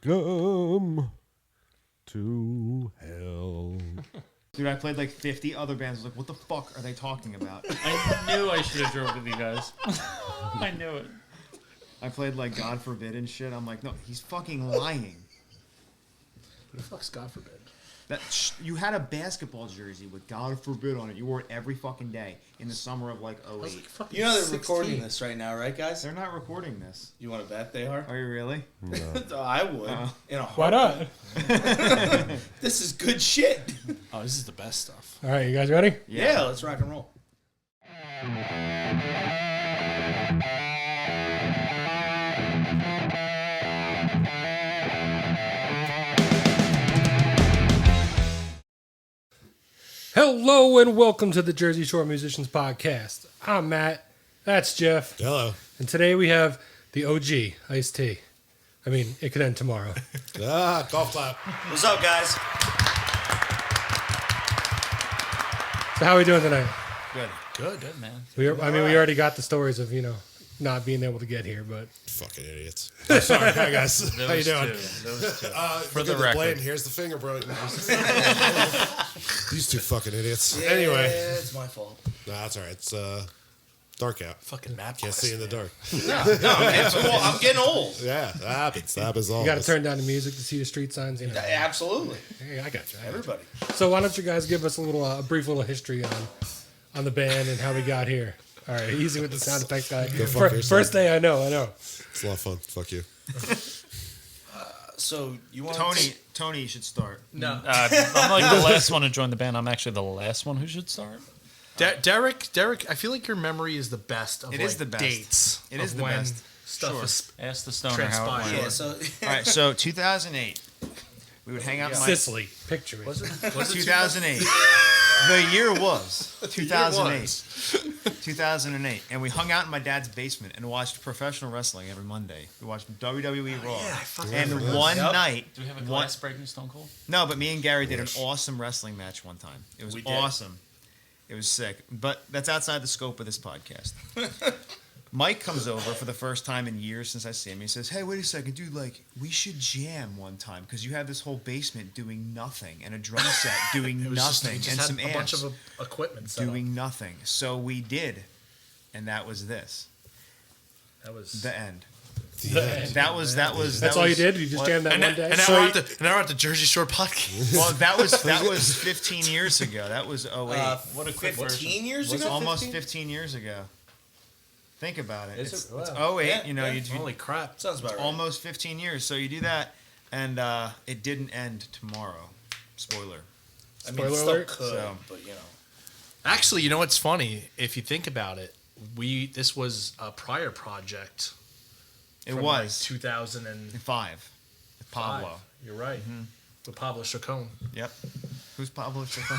Welcome to hell. Dude, I played like 50 other bands. I was like, what the fuck are they talking about? I knew I should have drove with you guys. I knew it. I played like God Forbid and shit. I'm like, no, he's fucking lying. Who the fuck's God Forbid? You had a basketball jersey with God Forbid on it. You wore it every fucking day in the summer of like 08. You know they're recording this right now, right, guys? They're not recording this. You want to bet they are? Are you really? No. I would. In a Why not? This is good shit. Oh, this is the best stuff. All right, you guys ready? Yeah, let's rock and roll. Hello and welcome to the Jersey Shore Musicians Podcast. I'm Matt. That's Jeff. Hello. And today we have the OG, Ice-T. I mean, it could end tomorrow. Golf clap. What's up, guys? So how are we doing tonight? Good, man. We already got the stories of, not being able to get here, but Fucking idiots. Oh, sorry. Hi, guys. How you doing? Those two. For the the record. blade. Here's the finger, bro. These two fucking idiots. Yeah, Anyway. it's my fault. Nah, that's all right. It's dark out. Fucking Matt. Can't see in the dark. I'm getting old. Yeah, that happens. That happens all. you got to turn down the music to see the street signs. Absolutely. Hey, I got you. Everybody. So why don't you guys give us a brief little history on the band and how we got here? All right, easy with the sound effects guy. fuck yourself. First day, I know. It's a lot of fun. Fuck you. So you want Tony, you should start. No. I'm like the last one to join the band. I'm actually the last one who should start. Derek, I feel like your memory is the best of It is the best. dates. It is of the when best. stuff Sure. is Ask the stoner how it transpired. went. Yeah. So All right, so 2008. We would hang out in my... Sicily, picture it. Was it 2008. The year was 2008. 2008. And we hung out in my dad's basement and watched professional wrestling every Monday. We watched WWE Raw. And one night... Do we have a glass breaking Stone Cold? No, but me and Gary did an awesome wrestling match one time. It was We did. awesome. It was sick. But that's outside the scope of this podcast. Mike comes over for the first time in years since I see him. He says, hey, wait a second, dude, we should jam one time because you have this whole basement doing nothing and a drum set doing nothing and some a amps bunch of equipment set doing nothing. So we did, and that was this. That was The end. The That was That's all you did? You just jammed that and one day? now we're at the Jersey Shore podcast. Well, that was 15 years ago. That was 08. What a quick 15 years Was ago. almost 15 years ago. Think about it. Is It's, it? Wow. it's 08, Yeah, you Holy crap. Sounds about right. almost 15 years. So you do that, and it didn't end tomorrow. Spoiler. I mean, Spoiler it still alert. could, So- but Actually, you know what's funny? If you think about it, this was a prior project. It from was 2005. 5. With Pablo. You're right. With Pablo Chacon. Yep. Who's Pablo Chacon?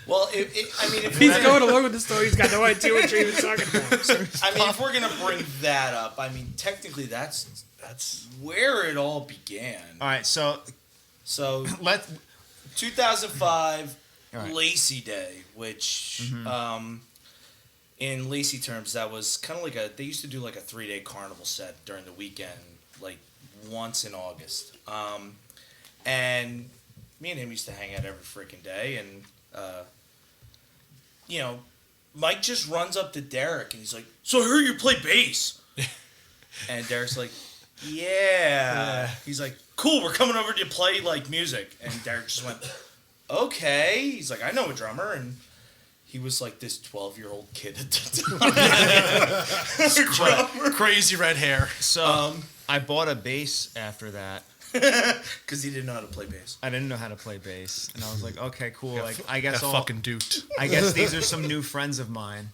Well, if He's going along with the story. He's got no idea what you're even talking about. if we're gonna bring that up, technically that's where it all began. All right, so So let 2005 All right. Lacey Day, which in Lacey terms, that was kind of like they used to do like a 3-day carnival set during the weekend, like once in August. And me and him used to hang out every freaking day. And, Mike just runs up to Derek and he's like, so I heard you play bass. And Derek's like, yeah. He's like, cool, we're coming over to play like music. And Derek just went, okay. He's like, I know a drummer. And he was like this 12-year-old kid at the time. Crazy red hair. so I bought a bass after that. Because he didn't know how to play bass. I didn't know how to play bass, and I was like, okay, cool. Like I guess Got fucking duped. I guess these are some new friends of mine,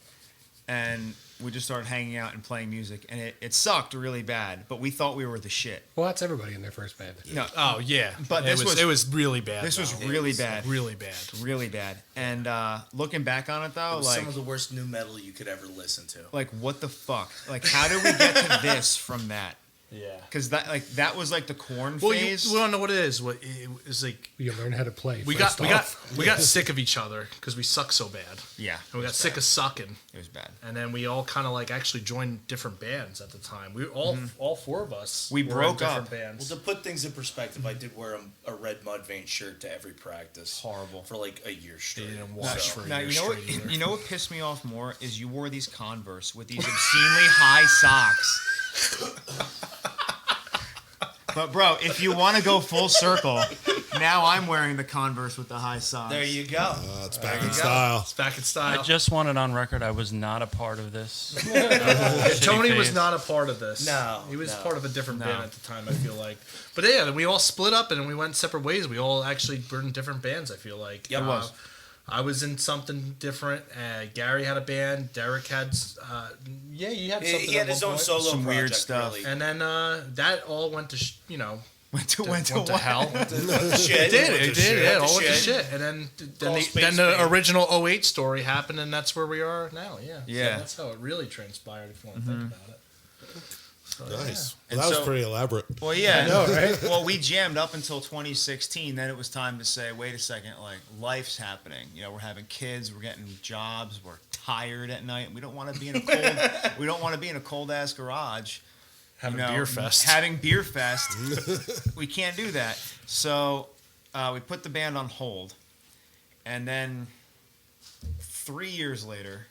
and we just started hanging out and playing music, and it sucked really bad, but we thought we were the shit. Well, that's everybody in their first band. No, Oh yeah, But it was really bad. this was though. really bad, really bad. really bad. And looking back on it though, It was like some of the worst new metal you could ever listen to. what the fuck? Like how did we get to this from that? Yeah. because that was like the corn Well, phase. we don't know what it is. What it was like. You learn how to play. We first got off. we got sick of each other because we suck so bad, yeah, and we got sick of sucking. it was bad. And then we all kind of like actually joined different bands at the time. We were all four of us. We were in broke different up. bands. Well, to put things in perspective, I did wear a red Mudvayne shirt to every practice. Horrible. For like a year straight. They didn't wash for a Now year you know what? straight either. You know what pissed me off more is you wore these Converse with these obscenely high socks. But bro, if you want to go full circle, now I'm wearing the Converse with the high socks. There you go. It's back in style. It's back in I style. just want it on record. I was not a part of this. Tony was face. not a part of this. No, he was no. part of a different No. band at the time. I feel like, but yeah, then we all split up and we went separate ways. We all actually were in different bands. I feel like Yep. It was. I was in something different. Gary had a band. Derek had, you had something. He had at his one own point. solo Some weird project, stuff. Really. And then that all went to went to went to what? hell. Shit. It did. It all went to shit. shit. And then Call the, space then the spade. original 08 story happened, and that's where we are now. Yeah. Yeah. So that's how it really transpired. If you want to think about it. So, Nice. And Well, that so- was pretty elaborate. Well, yeah. I know, right? Well, we jammed up until 2016. Then it was time to say, wait a second, like life's happening. You know, we're having kids, we're getting jobs, we're tired at night. We don't want to be in a cold. We don't want to be in a cold ass garage. Having you know, beer fest. Having beer fest. We can't do that. So we put the band on hold, and then 3 years later,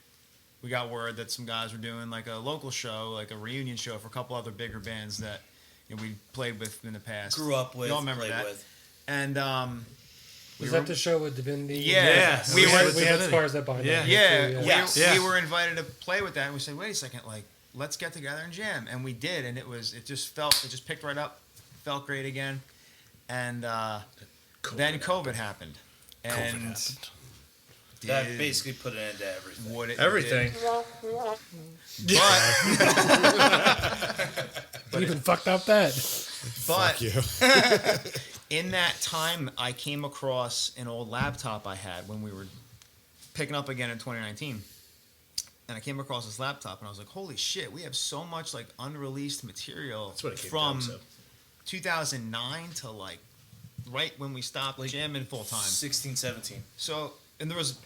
we got word that some guys were doing like a local show, like a reunion show for a couple other bigger bands that we played with in the past. Grew up with. You all remember played that? with. And Was that the show with Divinity? Yeah. Yeah. we We were. had scars that bind. Yeah. Us, Yeah, too, we, Yes. we were invited to play with that, and we said, "Wait a second, like, let's get together and jam." And we did, and it just picked right up, felt great again, and then COVID happened, and That did basically put an end to everything. what it Everything. did. You even fucked up that. But Fuck you. in that time, I came across an old laptop I had when we were picking up again in 2019. And I came across this laptop, and I was like, holy shit, we have so much, like, unreleased material That's what it came from down to. 2009 to, like, right when we stopped jamming full-time. 16, 17. So, and there was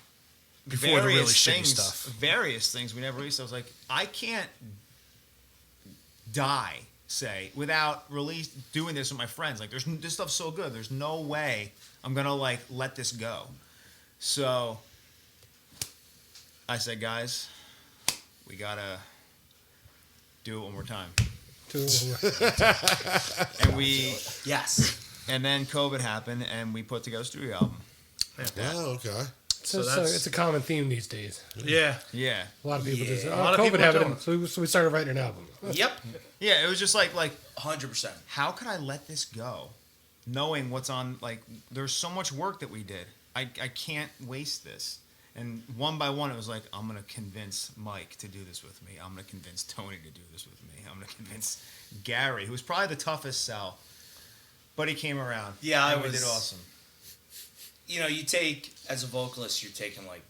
Before the really various shitty things, stuff. various things we never released. I was like, I can't die, say, without doing this with my friends. Like, this stuff's so good. There's no way I'm gonna like let this go. So I said, guys, we gotta do it one more time. And Yes. and then COVID happened, and we put together a studio album. Oh, okay. So that's- it's a common theme these days. Yeah. Yeah. A lot of people just Yeah. oh, A lot of COVID people are doing happened, so we started writing an album. Yep. Yeah, it was just like 100%. how could I let this go? Knowing what's on, like, there's so much work that we did. I can't waste this. And one by one, it was like, I'm going to convince Mike to do this with me. I'm going to convince Tony to do this with me. I'm going to convince Gary, who was probably the toughest sell. But he came around. Yeah, and I we was- did awesome. You know, you take, as a vocalist, you're taking like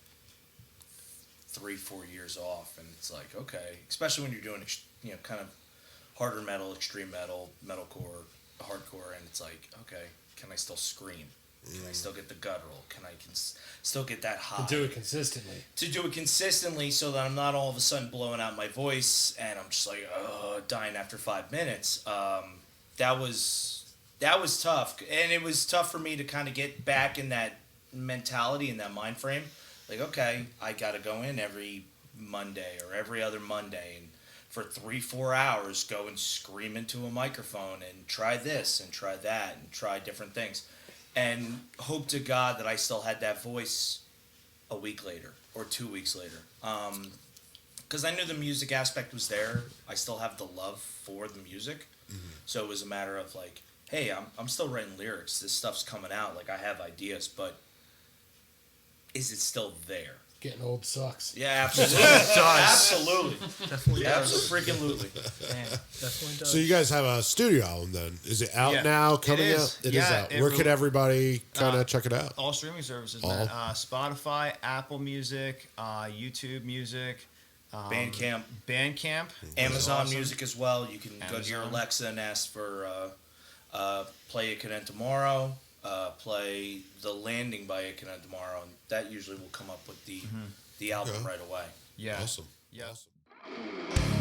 3-4 years off. And it's like, okay. Especially when you're doing, kind of harder metal, extreme metal, metalcore, hardcore. And it's like, okay, can I still scream? Can I still get the guttural? Can I still get that high? Do it consistently. To do it consistently so that I'm not all of a sudden blowing out my voice and I'm just like, dying after 5 minutes. That was tough. And it was tough for me to kind of get back in that mentality and that mind frame. Like, okay, I got to go in every Monday or every other Monday and for 3-4 hours go and scream into a microphone and try this and try that and try different things. And hope to God that I still had that voice a week later or 2 weeks later. Because I knew the music aspect was there. I still have the love for the music. So it was a matter of like, hey, I'm still writing lyrics. This stuff's coming out. Like, I have ideas, but is it still there? Getting old sucks. Yeah, absolutely. Absolutely. Definitely does. Absolutely. Definitely does. So you guys have a studio album then? Is it out Yeah. now? It Coming is. out? It is Yeah, out. it Where will- could everybody kind of check it out? All streaming services, All? man. Spotify, Apple Music, YouTube Music, Bandcamp, Bandcamp. Amazon awesome. Music as well. You can go to your Amazon. Alexa and ask for Play It Cadet Tomorrow, play The Landing by It Cadet Tomorrow, and that usually will come up with the album Okay. right away. Yeah. Awesome. Yeah. Awesome.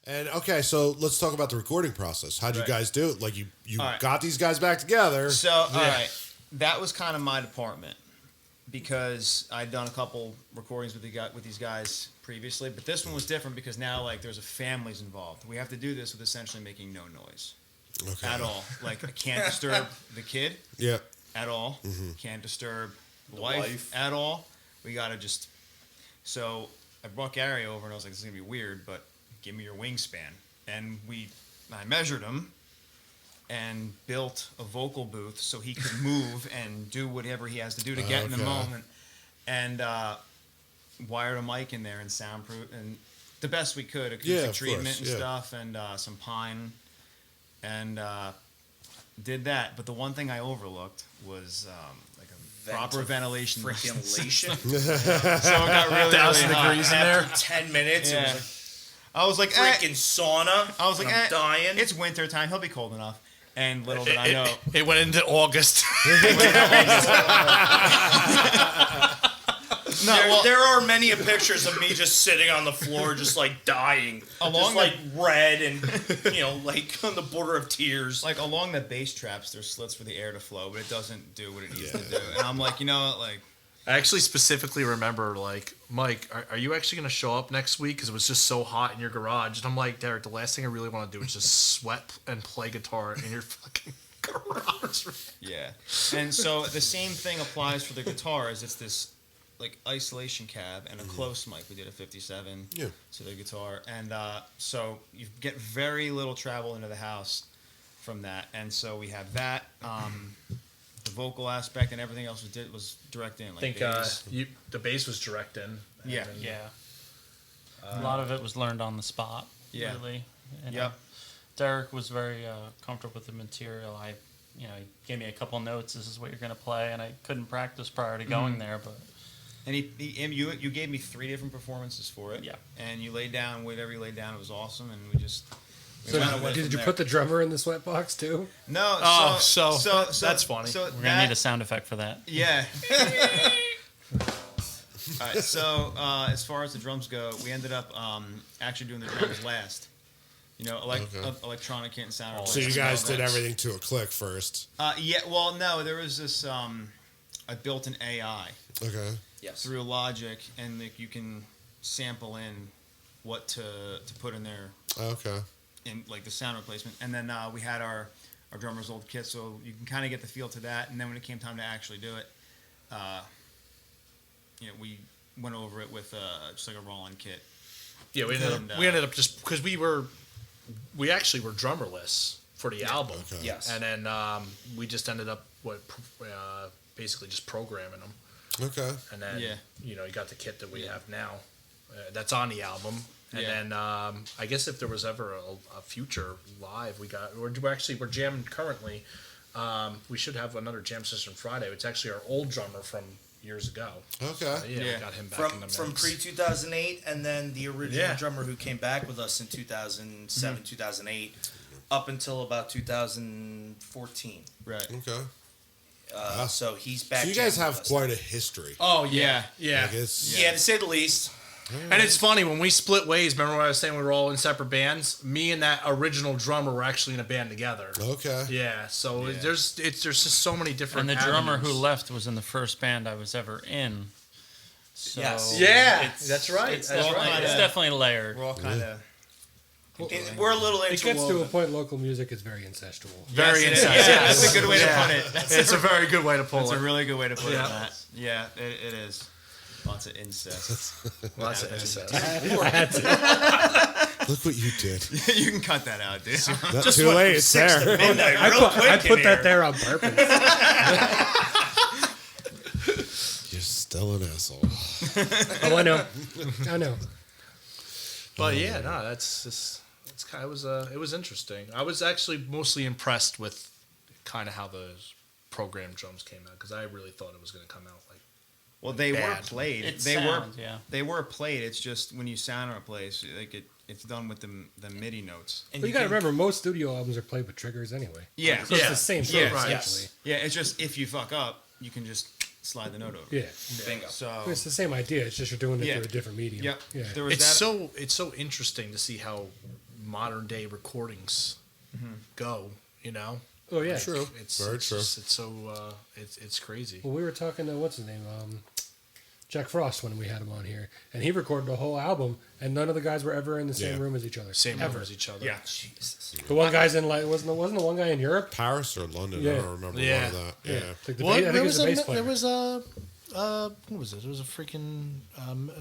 Okay, so let's talk about the recording process. How'd you guys do it? Like you All right. got these guys back together. So, all right, that was kind of my department because I'd done a couple recordings with these guys previously, but this one was different because now like there's a families involved. We have to do this with essentially making no noise Okay. at all. Like I can't disturb the kid Yeah. at all. Can't disturb the wife at all. We gotta just. So I brought Gary over and I was like, "This is gonna be weird, but give me your wingspan." And I measured him and built a vocal booth so he could move and do whatever he has to do to get in the Okay. moment. And wired a mic in there and soundproof and the best we could, acoustic of treatment course, and yeah. stuff, and some pine, and did that. But the one thing I overlooked was like a proper ventilation Freaking system. elation. So it got really, 1,000 really hot. degrees in there. After 10 minutes, Yeah. it was I was like, like freaking sauna. I was like, and I'm dying. It's winter time. He'll be cold enough. And little did I know. It went into August. No, well, there are many pictures of me just sitting on the floor, just like dying, Along just like red and like on the border of tears. like along the bass traps, there's slits for the air to flow, but it doesn't do what it needs to do. And I'm like, you know what, like, I actually specifically remember, like, Mike, are you actually going to show up next week? Because it was just so hot in your garage. And I'm like, Derek, the last thing I really want to do is just sweat and play guitar in your fucking garage. yeah. And so the same thing applies for the guitars. It's this like isolation cab and a close mic. We did a 57 Yeah. to the guitar, and so you get very little travel into the house from that. And so we have that. The vocal aspect and everything else was direct in. Like I think bass. the bass was direct in. Yeah. And- Yeah. A lot of it was learned on the spot. Yeah. Really. And, Yep. Derek was very comfortable with the material. He gave me a couple notes. This is what you're going to play, and I couldn't practice prior to going there, but And you gave me 3 different performances for it. Yeah. And you laid down whatever you laid down. It was awesome, and we just. we So kinda went did from you there. put the drummer in the sweatbox too? No. Oh, so that's funny. So we're going to that- need a sound effect for that. Yeah. All right. So as far as the drums go, we ended up actually doing the drums last. Okay. Electronic kit and sound. So you guys did everything. everything to a click first. Yeah. Well, no. There was this. I built an AI Okay. Yes. through Logic, and you can sample in what to put in there Okay. in like the sound replacement, and then we had our drummer's old kit, so you can kind of get the feel to that. And then when it came time to actually do it, we went over it with just like a Roland kit. Yeah, we ended up just because we actually were drummerless for the album. Okay. Yes. And then we just ended up basically just programming them. Okay. And then Yeah. you got the kit that we have now. That's on the album. And Yeah. then I guess if there was ever a future live, we're jamming currently. We should have another jam session Friday. It's actually our old drummer from years ago. Okay. We Yeah. got him back in the From mix. pre 2008, and then the original Yeah. drummer who came back with us in 2007, 2008, up until about 2014. Right. Okay. So he's back. So you guys jamming have with us quite a history. Oh Yeah. yeah. Like it's, now. Yeah, to say the least. And it's funny when we split ways. Remember when I was saying we were all in separate bands? Me and that original drummer were actually in a band together. Okay. Yeah, so Yeah. there's just so many different. And the drummer who avenues. left was in the first band I was ever in. So Yes. Yeah, it's- that's right. It's That's definitely, right. it's definitely layered. We're all kind of. We're a little It gets to a interwoven. point. Local music is very incestual. Very Yes, it is. incestuous. Yeah, that's a good way to Yeah. put it. It's a very good way to pull That's it. a really good way to put Yeah. it, Matt. Yeah, it is. Lots of incest. Lots of incest. Look what you did. You can cut that out, dude. Not too late. It's there. Midnight, I real put, quick I in put that here. there on purpose. You're still an asshole. Oh, I know. I know. But yeah, no, that's just it's kind of it was interesting. I was actually mostly impressed with kind of how the program drums came out because I really thought it was going to come out like Well, they were Bad. played. It They sounds, were. yeah. They were played. It's just when you sound on a place, like it's done with the MIDI notes. And But you got to can- remember, most studio albums are played with triggers anyway. Yeah. So it's Yeah. the same thing, Yeah, right. essentially. Yeah. It's just if you fuck up, you can just slide the note over. Yeah. Bingo. So It's the same idea. It's just you're doing it Yeah. through a different medium. Yep. Yeah. There was it's that. so interesting to see how modern day recordings go. You know, Oh yeah. True. it's Very it's true. just- it's so it's crazy. Well, we were talking to what's his name, Jack Frost, when we had him on here, and he recorded a whole album, and none of the guys were ever in the same Yeah. room as each other. Same ever. room as each other. Yeah. Jesus. The one guy's in like wasn't the one guy in Europe? Paris or London? Yeah. I don't remember Yeah. one of that. Yeah. Like the Well, I think there it was was a a bass player. there was a what was it? It was a freaking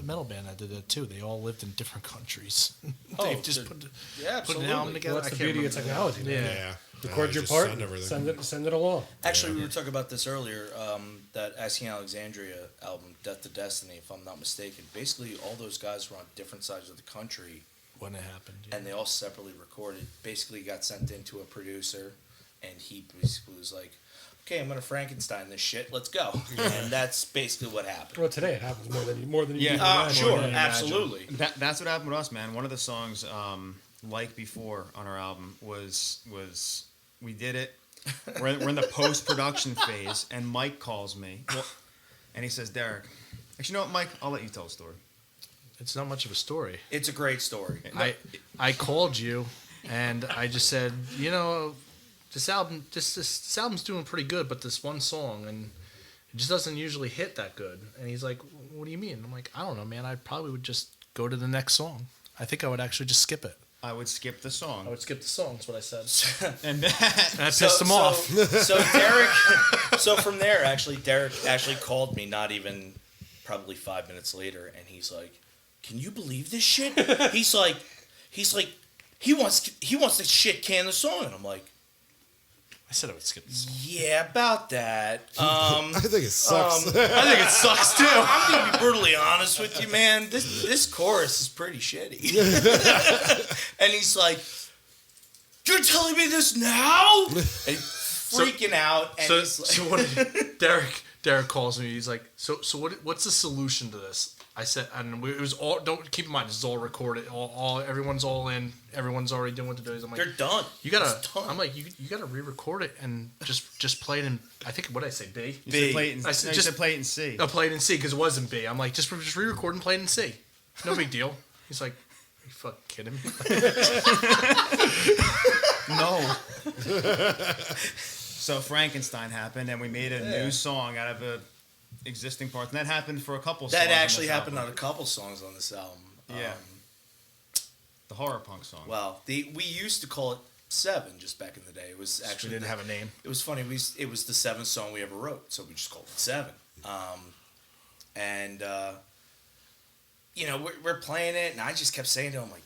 metal band that did that too. They all lived in different countries. They just put Yeah, put an album absolutely. together. Well, that's I the can't beauty of remember. technology. man. Yeah. Yeah. Record Yeah, your just part, Send everything. send it along. Actually, we were talking about this earlier. That Asking Alexandria album, Death to Destiny, if I'm not mistaken. Basically, all those guys were on different sides of the country, When it happened. and they all separately recorded. Basically, got sent into a producer, and he basically was like, "Okay, I'm gonna Frankenstein this shit. Let's go." And that's basically what happened. Well, today it happens more than you Yeah. can imagine. Sure, than you imagine. absolutely. That's what happened with us, man. One of the songs, like before on our album, was we did it. We're in the post production phase, and Mike calls me, and he says, "Derek, actually, you know what, Mike? I'll let you tell the story." It's not much of a story. It's a great story. I called you, and I just said, you know, this album's doing pretty good, but this one song and it just doesn't usually hit that good. And he's like, what do you mean? I'm like, I don't know, man. I probably would just go to the next song. I think I would actually just skip it. I would skip the I song, would skip the song. That's what I said. and And I pissed him off. So Derek, so from there, Derek actually called me, not even probably 5 minutes later, and he's like, "Can you believe this shit?" he's like, he wants to shit can the song, and I'm like, I said I would skip this. yeah, about that. I think it sucks. I think it sucks too. I'm gonna be brutally honest with you, man. This chorus is pretty shitty. And he's like, "You're telling me this now?" And he's freaking out. And So, he's like, so what? Derek calls me. He's like, so what's the solution to this? I said, and it was all. Don't keep in mind, this is all recorded. All everyone's all in. Everyone's already doing what they're doing. I'm like, they're done. you gotta. It's done. I'm like, you gotta re-record it and just play it in. I think what did I say, B. You B. said play it in, I said no, you just- said play it in C. Play it in C because it was in B. I'm like, just re-record and play it in C. No big deal. He's like, are you fucking kidding me? No. So Frankenstein happened, and we made a new song out of a existing part, and that happened for a couple. That songs on actually this happened album. on a couple songs on this album. Yeah. The horror punk song. Well, we used to call it Seven just back in the day. It was We actually didn't have a name. It was funny. It was the seventh song we ever wrote, so we just called it Seven. You know, we're playing it, and I just kept saying to him like,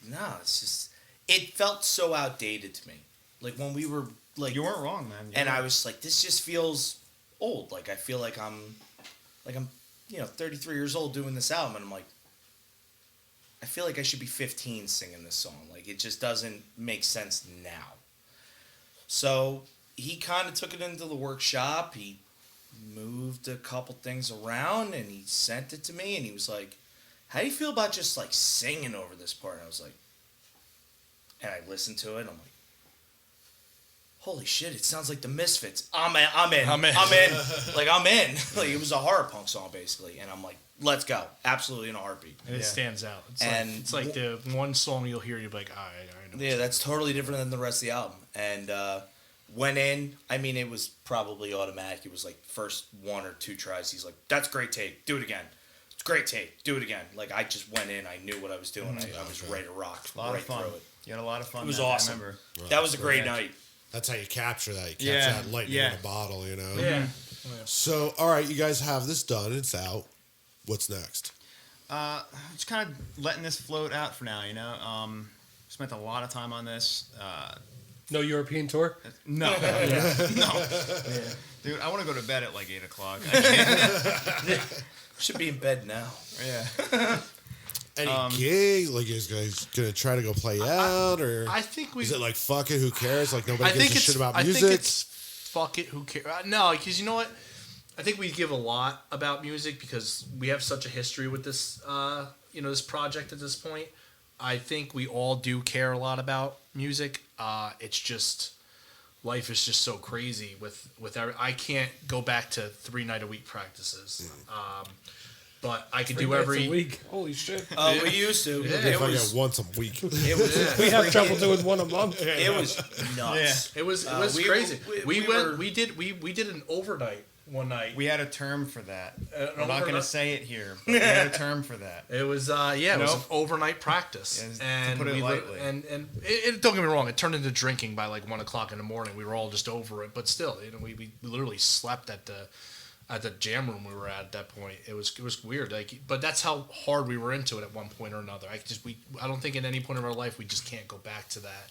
"No, it's just." It felt so outdated to me. Like when we were like, You weren't wrong, man. You and I weren't. was like, "This just feels old." Like I feel like I'm 33 years old doing this album, and I'm like, I feel like I should be 15 singing this song. Like it just doesn't make sense now. So he kind of took it into the workshop. He moved a couple things around, and he sent it to me, and he was like, "How do you feel about just like singing over this part?" And I was like, and I listened to it, and I'm like, holy shit, it sounds like the Misfits. I'm in. Like, I'm in. Like, it was a horror punk song, basically. And I'm like, let's go. Absolutely in a heartbeat. And it stands out. It's And it's like the one song you'll hear, you'll be like, I know. Yeah, that's totally different than the rest of the album. And went in. I mean, it was probably automatic. It was like first one or two tries. He's like, that's great take. Do it again. It's great take. Do it again. Like, I just went in. I knew what I was doing. I was ready to rock. A lot right of fun. through it. You had a lot of fun. It was man, I awesome. remember. That was a great Yeah. night. That's how you capture that. You capture Yeah, that lightning yeah. in a bottle, you know? Yeah. So, all right, you guys have this done. It's out. What's next? Just kind of letting this float out for now, you know. Spent a lot of time on this. No European tour. No. No. Dude, I want to go to bed at like 8 o'clock. I can't. Should be in bed now. Yeah. Any gig? Like, is guys gonna try to go play out, or I think we. is it like fuck it? Who cares? Like nobody I gives think a it's shit about I music. think it's fuck it. Who cares? No, because you know what? I think we give a lot about music because we have such a history with this. This project at this point. I think we all do care a lot about music. It's just life is just so crazy with I can't go back to 3-night-a-week practices. But I could do Nights every a week. Holy shit. We used to. Yeah. It if I was. get once a week. It was. We have trouble doing one a month. It was nuts. It was we- crazy. we were- We did an overnight one night. We had a term for that. An We're not going to overnight- say it here, but we had a term for that. It was it was an Nope. overnight practice, Yeah, to and put it we lightly. and don't get me wrong, it turned into drinking by like 1:00 in the morning. We were all just over it, but still, we literally slept at the jam room we were at that point. It was weird, like, but that's how hard we were into it at one point or another. I don't think at any point in our life we just can't go back to that,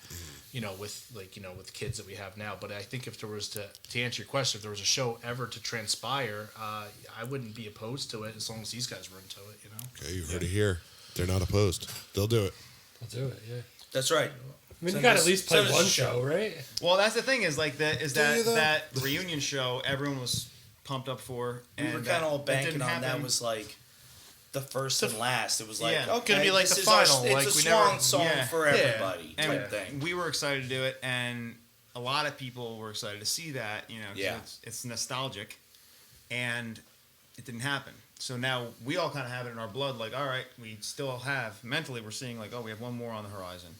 with kids that we have now. But I think if there was to answer your question, if there was a show ever to transpire, I wouldn't be opposed to it as long as these guys were into it, you know. Okay, you heard it here. They're not opposed. They'll do it. I'll do it. Yeah. That's right. I mean, Send you got to us- at least play send us a one show. show, right? Well, that's the thing is like Do you, though? that reunion show everyone was pumped up for. We were and kind of all that banking didn't on that happen. was like the first and last. It was like, Yeah. okay, Gonna be like this the is our- final, it's like, a we swan never- song Yeah. for Yeah. everybody and type thing. we were excited to do it, and a lot of people were excited to see that. 'Cause Yeah. it's nostalgic, and it didn't happen. So now we all kind of have it in our blood. Like, all right, we still have mentally. We're seeing like, oh, we have one more on the horizon,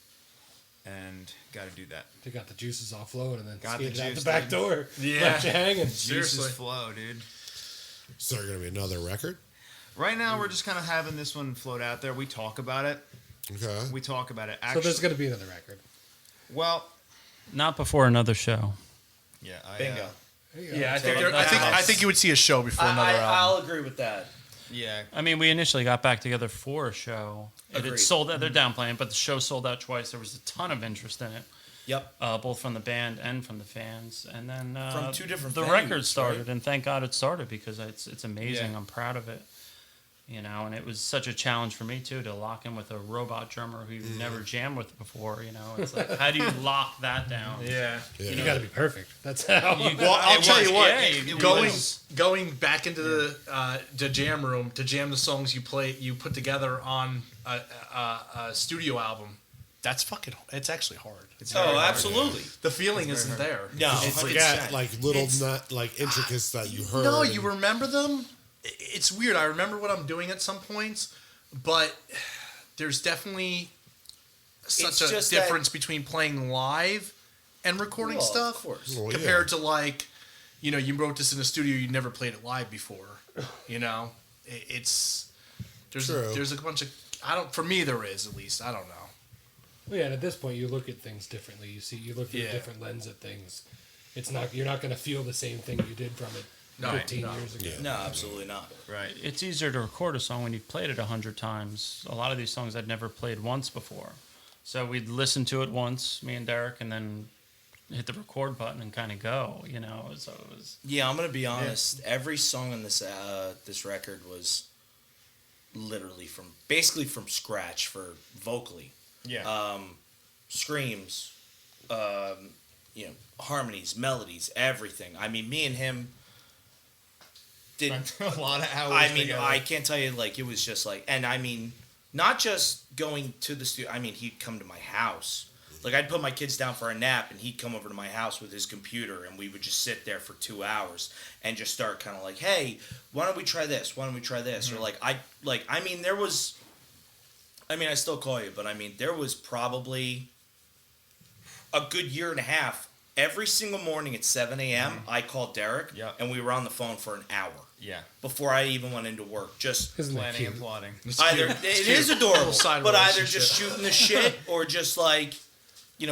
and got to do that. They got the juices all flowing and then Got the skated out juice, the back dude. door. Yeah. Left you hanging. Seriously. Juices flow, dude. Is there gonna be another record? Right now, we're just kind of having this one float out there. We talk about it. Okay. We talk about it. So Actually, there's going to be another record. well, Not before another show. yeah, Bingo. There you go. Yeah, There- I think you would see a show before another album. I'll agree with that. Yeah. I mean, we initially got back together for a show. Agreed. It sold out. They're downplaying, but the show sold out twice. There was a ton of interest in it, Yep. both from the band and from the fans. And then From two different the venues, record started, right? and thank God it started because it's amazing. Yeah. I'm proud of it. You know, and it was such a challenge for me too to lock in with a robot drummer who you've never jammed with before. You know, it's like how do you lock that down? Yeah. You got to be perfect. That's how. Well, I'll It tell was- you what. yeah, it going was- going back into the jam room to jam the songs you put together on a studio album. That's fucking. It's actually hard. Oh, absolutely. The feeling isn't there. No, You 100%. forget like little It's- nut like intricacies that you heard. No, you remember them. It's weird. I remember what I'm doing at some points, but there's definitely such It's a just difference between playing live and recording Well, stuff of course. Well, yeah. compared to like, you wrote this in a studio, you never played it live before. It's there's True. there's a bunch of for me there is at least, I don't know. Well, yeah, and at this point, you look at things differently. You look through Yeah. a different lens at things. You're not going to feel the same thing you did from it 15 years ago. No, absolutely not. Right. It's easier to record a song when you've played it 100 times. A lot of these songs I'd never played once before. So we'd listen to it once, me and Derek, and then hit the record button and kind of go, So it was. Yeah, I'm gonna be honest. Every song on this this record was literally basically from scratch for vocally. Yeah. Screams, harmonies, melodies, everything. I mean, me and him did. a lot of hours. I mean, together. I can't tell you, like, it was just like, and I mean, not just going to the studio. I mean, he'd come to my house. Like, I'd put my kids down for a nap, and he'd come over to my house with his computer, and we would just sit there for 2 hours and just start kind of like, hey, why don't we try this? Why don't we try this? Or I mean, there was. I mean, I still call you, but I mean, there was probably a good year and a half. Every single morning at 7 a.m., I called Derek, Yeah. and we were on the phone for an hour Yeah. before I even went into work. Just Isn't that Planning cute? and plotting. either it is adorable, Little side but either relationship. just shooting the shit or just like,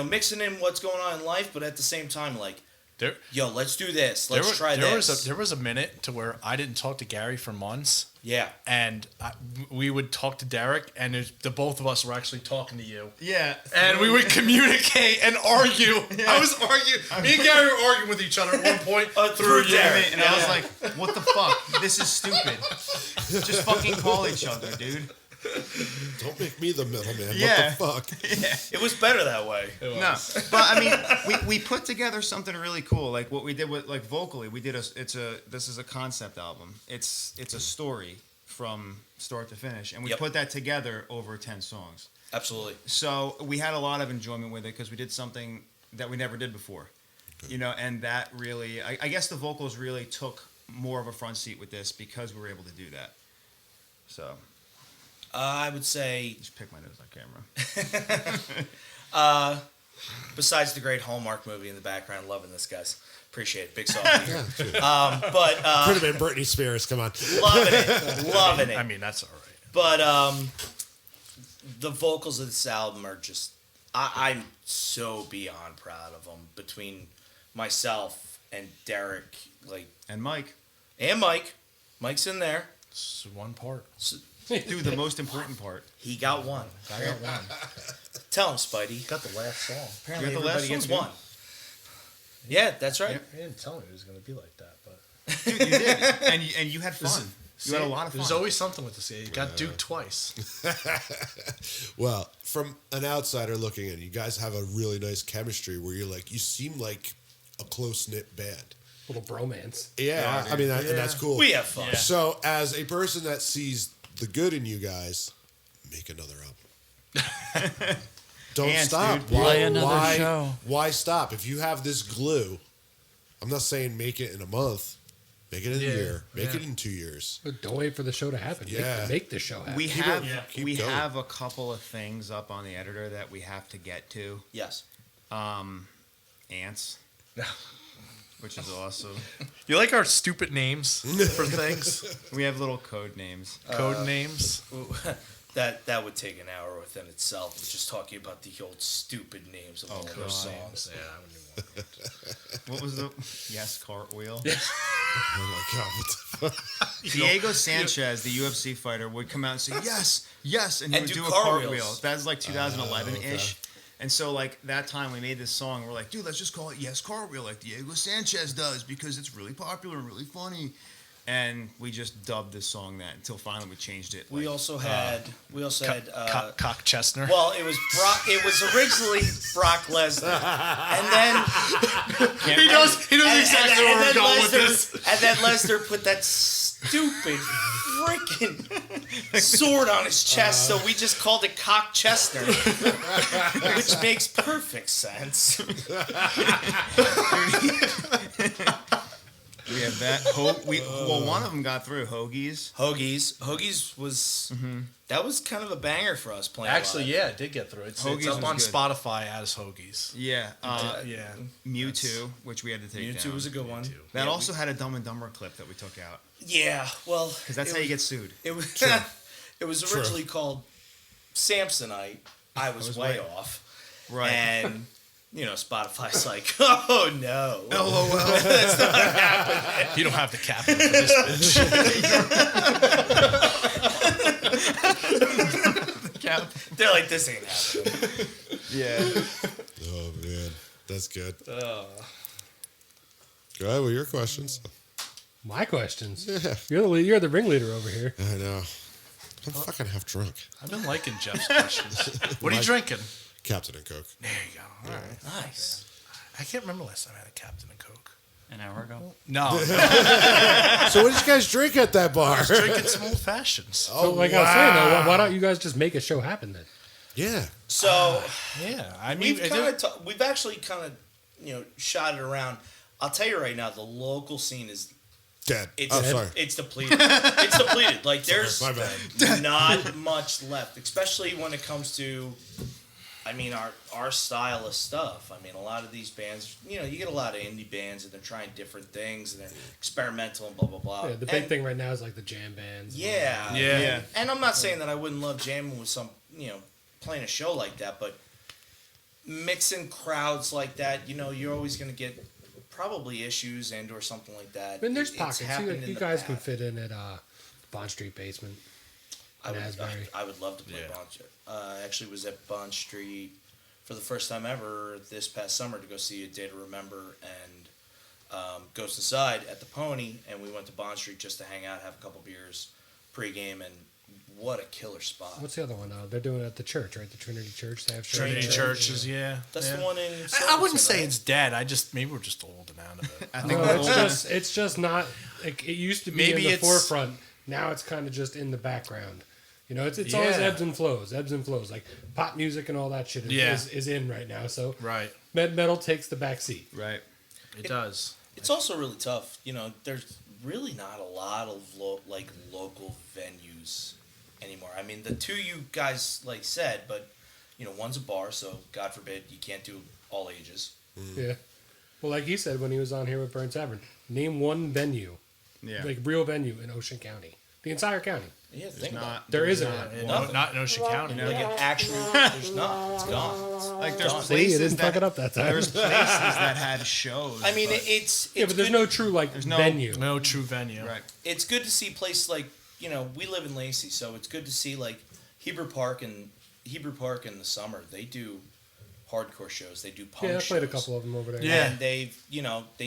mixing in what's going on in life, but at the same time, like, There, yo, let's do this. Let's try this. There was a minute to where I didn't talk to Gary for months, Yeah. and we would talk to Derek, and the both of us were actually talking to you. Yeah. And we would communicate and argue. I was arguing. Me and Gary were arguing with each other at one point through Damn Derek. it. And I was like, what the fuck? This is stupid. Just fucking call each other, dude. Don't make me the middleman. Yeah. What the fuck? It was better that way. No, but I mean, we put together something really cool. Like what we did with like vocally, we did this is a concept album. It's a story from start to finish, and we Yep. put that together over 10 songs. Absolutely. So we had a lot of enjoyment with it because we did something that we never did before, and that really, I guess the vocals really took more of a front seat with this because we were able to do that. So I would say, just pick my nose on camera. besides the great Hallmark movie in the background, loving this, guys. Appreciate it. Big song. Yeah, dude. But Could have been Britney Spears. Come on. loving it. Loving it. I mean, that's all right. But the vocals of this album are just, I'm so beyond proud of them. Between myself and Derek, And Mike, and Mike. Mike's in there. It's one part. dude, the most important part. He got one. I got one. Tell him, Spidey. Got the last song. Apparently You got the last everybody gets song, one. Yeah, that's right. He didn't tell me it was going to be like that, but Dude, you did, and you had fun. You had a lot of fun. there's always something with this. You got Duke twice. Well, from an outsider looking in, you guys have a really nice chemistry where you're like, you seem like a close knit band. Little bromance. Yeah, I mean, and that's cool. We have fun. Yeah. So, as a person that sees the good in you guys, make another album. Don't Ants, stop. dude. Play another show. Why stop? If you have this glue, I'm not saying make it in a month. Make it in a year. Make it in 2 years. But don't wait for the show to happen. Yeah. Make the show happen. We Keep have it- keep we going. have a couple of things up on the editor that we have to get to. Yes. Ants, which is awesome. You like our stupid names for things? We have little code names. Code names? Ooh, that would take an hour within itself. Just talking about the old stupid names of all those songs. Yeah, I wouldn't even want What was the yes cartwheel? Oh my god! What the fuck? Diego Sanchez, the UFC fighter, would come out and say yes, yes, and he And would do do a cartwheels. cartwheel. That's like 2011-ish. okay. And so, like, that time we made this song, we're like, dude, let's just call it Yes Cartwheel, like Diego Sanchez does, because it's really popular and really funny. And we just dubbed this song that until finally we changed it. We also had Cock Chestner. well, it was Brock. It was originally Brock Lesnar, and then he knows exactly where we're going with Lesnar, this. and then Lesnar put that stupid freaking sword on his chest, so we just called it Cock Chestner, which makes perfect sense. We have that. Well, one of them got through, Hoagies. Hoagies was that was kind of a banger for us playing. Actually, live. yeah, it did get through. It's Hoagies up on was good. Spotify as Hoagies. Yeah. Yeah. Mewtwo, which we had to take down. Mewtwo was a good one. That also had a Dumb and Dumber clip that we took out. Yeah, well, Because that's it how you was- get sued. It was it was originally called Samsonite. I was way off. Right. And Spotify's like, oh no. LOL. You don't have the capital for this bitch. They're like, this ain't happening. Yeah. Oh man, that's good. Go ahead with your questions. My questions. Yeah, You're the ringleader over here. I know. I'm fucking half drunk. I've been liking Jeff's questions. What are you drinking? Captain and Coke. There you go. All right. Nice. I can't remember last time I had a Captain and Coke. An hour ago. No, So what did you guys drink at that bar? drinking some old fashions. So, like I was saying, though, why don't you guys just make a show happen then? Yeah. So Yeah, I mean, we've actually kind of shot it around. I'll tell you right now, the local scene is Dead. it's Oh, sorry. it's depleted. It's depleted. Like there's My bad. not much left, especially when it comes to, I mean, our style of stuff. I mean, a lot of these bands, you get a lot of indie bands and they're trying different things and they're experimental and blah blah blah. Yeah, the big thing right now is like the jam bands. Yeah, Yeah. And I'm not saying that I wouldn't love jamming with some, playing a show like that, but mixing crowds like that, you're always going to get probably issues and or something like that. I mean, there's It's pockets. happened in You the guys can past. fit in at Bond Street Basement. I would, Asbury. I would love to play Yeah. Bond Street. I actually was at Bond Street for the first time ever this past summer to go see A Day to Remember and Ghost Inside at the Pony, and we went to Bond Street just to hang out, have a couple beers pregame, and what a killer spot. What's the other one? They're doing it at the church, right? The Trinity Church. They have shows Trinity there. churches, yeah. That's yeah. the one in I Silverton, wouldn't say right? it's dead. Maybe we're just old and out of it. I think No, we're it's just not. Like, it used to be Maybe in the it's- forefront. Now it's kind of just in the background. It's always Yeah. ebbs and flows. Like pop music and all that shit is in right now. So Right. metal takes the back seat. right. It does. It's also really tough. There's really not a lot of local venues anymore. I mean, the two you guys said, but one's a bar, so God forbid you can't do all ages. Yeah. Well, like he said when he was on here with Burn Tavern, name one venue, Yeah. like real venue in Ocean County, the entire county. Yeah, think about Not, it. There isn't not one. Nothing. Not in Ocean County. Like an actual, there's not. It's gone. Like there's Done. See, you places didn't that fuck it up that time. there's places that had shows. I mean, but- it's yeah, but there's good, no true There's no- venue. No true venue. right. It's good to see places like we live in Lacey, so it's good to see Heber Park in the summer. They do hardcore shows. They do punk Yeah, I played a shows. couple of them over there. Yeah. And they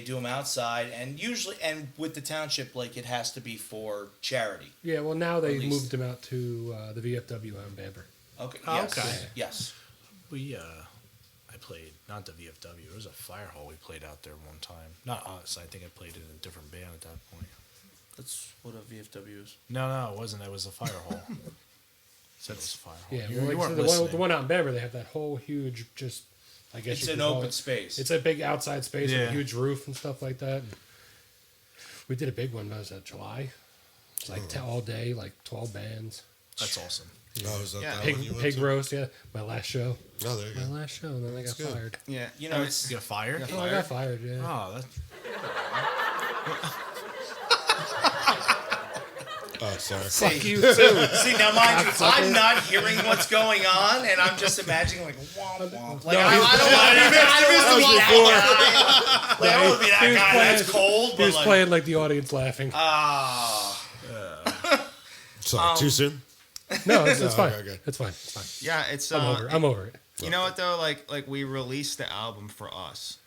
do them outside, and usually, and with the township, it has to be for charity. Yeah, well now they At least. moved them out to the VFW out in Bamber. Okay. Oh, Yes. okay. Yes. I played not the VFW. It was a fire hall. We played out there one time. Not us. I think I played in a different band at that point. That's what a VFW is. No, it wasn't. It was a fire hall. Said it's a fire hall. Yeah, You well, like, weren't the listening. one out in Bamber, they have that whole huge, just I guess It's you an could call open it- space. It's a big outside space with Yeah. a huge roof and stuff like that. We did a big one. That was at July. It's like all day, like 12 bands. That's awesome. Oh, is that Yeah. that Pig, one you went pig to? roast, yeah. My last show. Oh, there you My go. last show, and then I got good. fired. Yeah. It's You got fired? Oh, I got fired, yeah. Oh, that's Oh, sorry. Fuck you too. See, now mind you, Cocksucker. I'm not hearing what's going on, and I'm just imagining like womp womp. Like No, I don't want to be that guy. Like I don't want to be that He was guy playing- that's cold, He but was like playing like the audience laughing. Sorry, too soon? No, it's fine. okay. It's fine. It's fine. Yeah, it's I'm over it. You know what though? Like we released the album for us.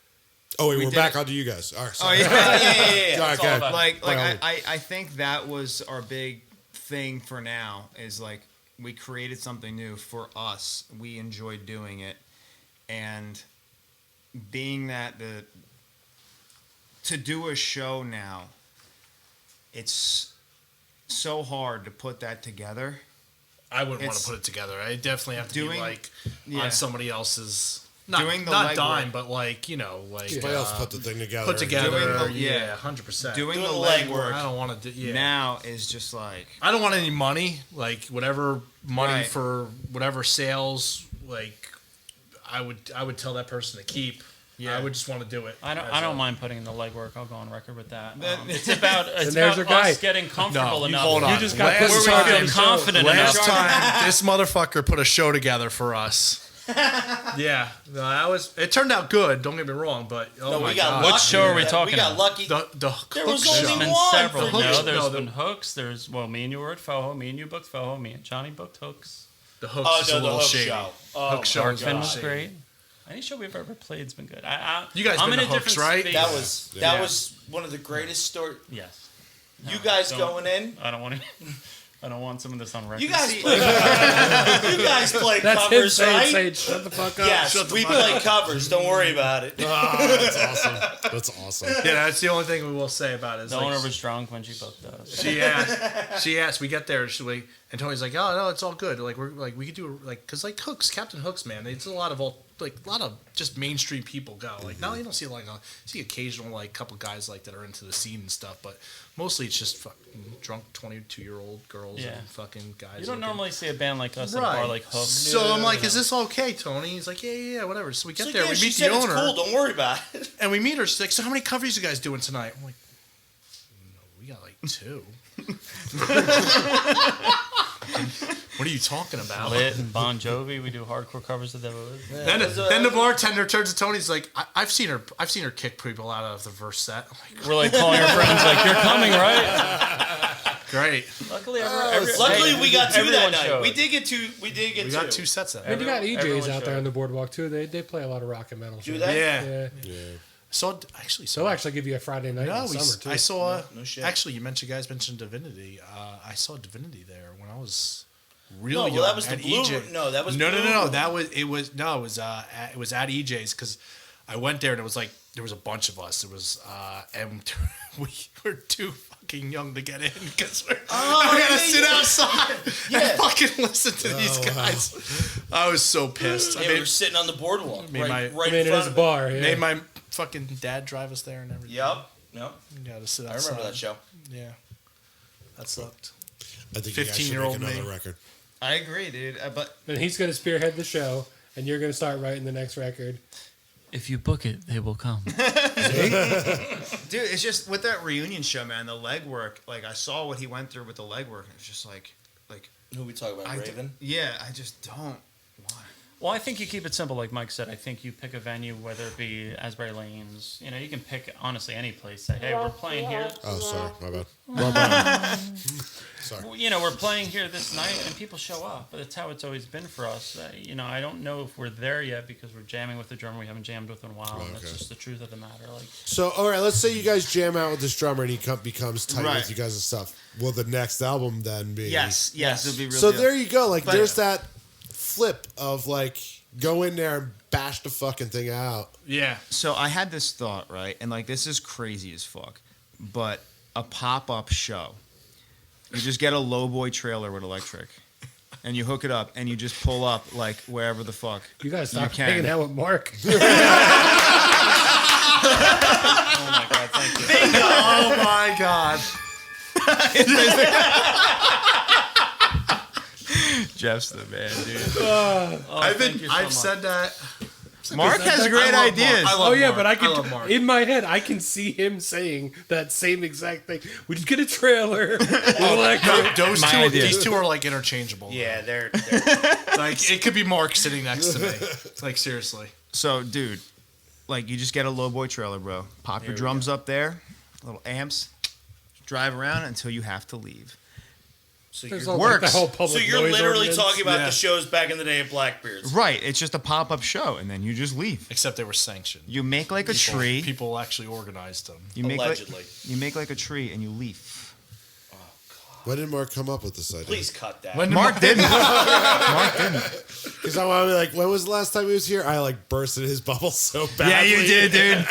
Oh, wait, We we're did back it- onto you guys. All right, Oh sorry. yeah. All right, go ahead. Like By all means. I think that was our big thing for now is like we created something new for us. We enjoyed doing it, and being that to do a show now, it's so hard to put that together. I wouldn't want It's- to put it together. I definitely have to Doing- be like yeah. on somebody else's. Not, Doing the not legwork. dime, but like like Somebody else put the thing together. put together. Doing the- yeah, yeah. 100%. Doing the the legwork I don't want to do. Yeah. now is just like I don't want any money. Like whatever money Right. for whatever sales. Like I would tell that person to keep. Yeah. I would just want to do it. I as don't a- mind putting in the legwork. I'll go on record with that. That- It's about there's your guy. us getting comfortable No, you enough. hold on. You just got Last put Where we time- feel confident Last enough. time, this motherfucker put a show together for us. Yeah, no, that was. It turned out good. Don't get me wrong, but oh no, my we got god, lucky. What show are we We talking got about? lucky. the There hook was show. only There's been one several. for No, Hooks. there's No, been hooks. There's me and you were at Foho. Me and you booked Foho. Me and Johnny booked hooks. The hooks Oh is no, a the little Hook shady. show. Oh, Hook show my is Finn God. was shady. great. Any show we've ever played has been good. You guys I'm been in to a Hooks, different right? space. That was Yeah. one of the greatest stories. Yes. You guys don't- going in? I don't want to. I don't want some of this on record. You guys See, play. you guys play That's him covers, saying, right? saying, shut the fuck up. Yes, we play covers. Don't worry about it. That's awesome. That's awesome. Yeah, that's the only thing we will say about it. Is the like, owner was drunk when she booked us. she asked. She asked. We get there. She like, and Tony's like, "Oh no, it's all good. Like we're like we could do like because like Hooks, Captain Hooks, man. It's a lot of just mainstream people go. Like now you don't see see occasional like couple guys like that are into the scene and stuff, but mostly it's just fucking drunk 22-year-old girls Yeah. and fucking guys. You don't looking- normally see a band like us at a bar like Hooks. So I'm like, is this okay, Tony? He's like, yeah, whatever. So we get She's there, like, we yeah, she meet said the it's owner, cool. Don't worry about it. and we meet her. She's like, so how many covers you guys doing tonight? I'm like, no, we got like 2. What are you talking about? Lit and Bon Jovi. We do hardcore covers of those. Then the bartender turns to Tony. He's like, I've seen her kick people out of the first set. I'm like, We're like calling our friends like, "You're coming, right?" great. Luckily, Luckily, we got 2 that everyone night. showed. We did get 2. We did get We 2. got 2 sets that And night. you got Everyone EJs out there showed. on the boardwalk too. They play a lot of rock and metal. Do shows. they? Yeah. Yeah. So actually, They'll actually give you a Friday night in no, the summer too. I saw. No shit. Actually, you mentioned Divinity. I saw Divinity there when I was real No, young. well, that was the at Blue EJ. Room. No, that was no. Blue Room. That was it was at EJ's because I went there and it was like there was a bunch of us. It was and we were too fucking young to get in because we gotta sit outside Yeah. and fucking listen to these guys. I was so pissed. Yeah, we were sitting on the boardwalk, made right, my- right I mean, in it front is a of it. bar. Yeah. made my fucking dad drive us there and everything. Yep. Yeah, to sit I outside. remember that show. Yeah, that sucked. I think you guys should 15-year-old make another me. record. I agree, dude. But And he's going to spearhead the show, and you're going to start writing the next record. If you book it, they will come. dude, it's just with that reunion show, man. The legwork. Like I saw what he went through with the legwork. And it's just like Who we talk about? I Raven. yeah. I just don't want. Well, I think you keep it simple, like Mike said. I think you pick a venue, whether it be Asbury Lanes. You know, you can pick honestly any place. Say, hey, we're playing here. Oh, sorry. My bad. Sorry. Well, you know, we're playing here this night, and people show up. But that's how it's always been for us. You know, I don't know if we're there yet because we're jamming with the drummer we haven't jammed with in a while. And that's Okay. just the truth of the matter. Like, So, all right, let's say you guys jam out with this drummer and he becomes tight Right. with you guys and stuff. Will the next album then be? Yes, it'll be real. So deal. there you go. Like, But- there's that flip of like go in there and bash the fucking thing out. Yeah, So I had this thought, right? And like this is crazy as fuck. But a pop-up show. You just get a lowboy trailer with electric. And you hook it up and you just pull up like wherever the fuck. You got to stop can. hanging out with Mark. oh my god, thank you. oh my god. Jeff's the man, dude. Oh, thank you so I've much. said that Mark has great I love ideas. Mark. I love Oh yeah, Mark. but I love can Mark. in my head I can see him saying that same exact thing. We just get a trailer. We'll like Those My two, idea. these two are like interchangeable. Yeah, they're Like it could be Mark sitting next to me. Like seriously. So, dude, like you just get a low boy trailer, bro. Pop your drums up there, little amps, drive around until you have to leave. so There's you're, all, like, the works. whole public so you're noise literally ordinance. talking about Yeah. the shows back in the day of Blackbeards. Right, it's just a pop up show, and then you just leave. Except they were sanctioned. You make like a tree. People actually organized them. You make Allegedly. you make like a tree, and you leave. When did Mark come up with this idea? Please cut that. When Mark didn't. Because I want to be like, when was the last time he was here? I like bursted his bubble so badly. Yeah, you did, dude.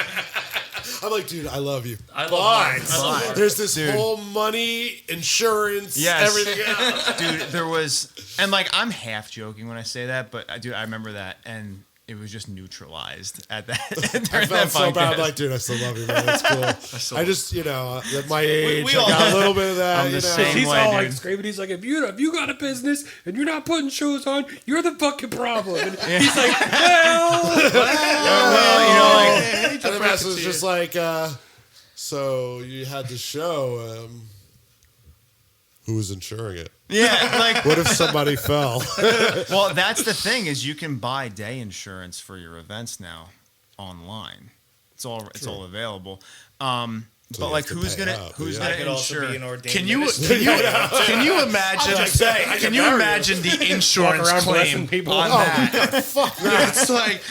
I'm like, dude, I love you. I love Mark. There's this whole money, insurance, Yes. everything else. Dude, there was, and like I'm half joking when I say that, but dude, I remember that, and it was just neutralized at that. I during that felt so bad. I'm podcast. like, dude, I still love you, man. That's cool. I just, you know, at my age, we I all got have a little bit of that. I'm You know? the same He's way, all dude. like screaming. He's like, if you got a business and you're not putting shows on, you're the fucking problem. And he's like, well, Well, you know, like, And the mess was just like, so you had the show. Who was insuring it? yeah, like, What if somebody fell? well, that's the thing is you can buy day insurance for your events now online. It's all available. So But you like, have to who's pay gonna up, who's yeah. I gonna could also insure? be an ordained Can you minister. can you imagine? Can you imagine the insurance around claim blessing people. on Oh, that? Fuck that. It's like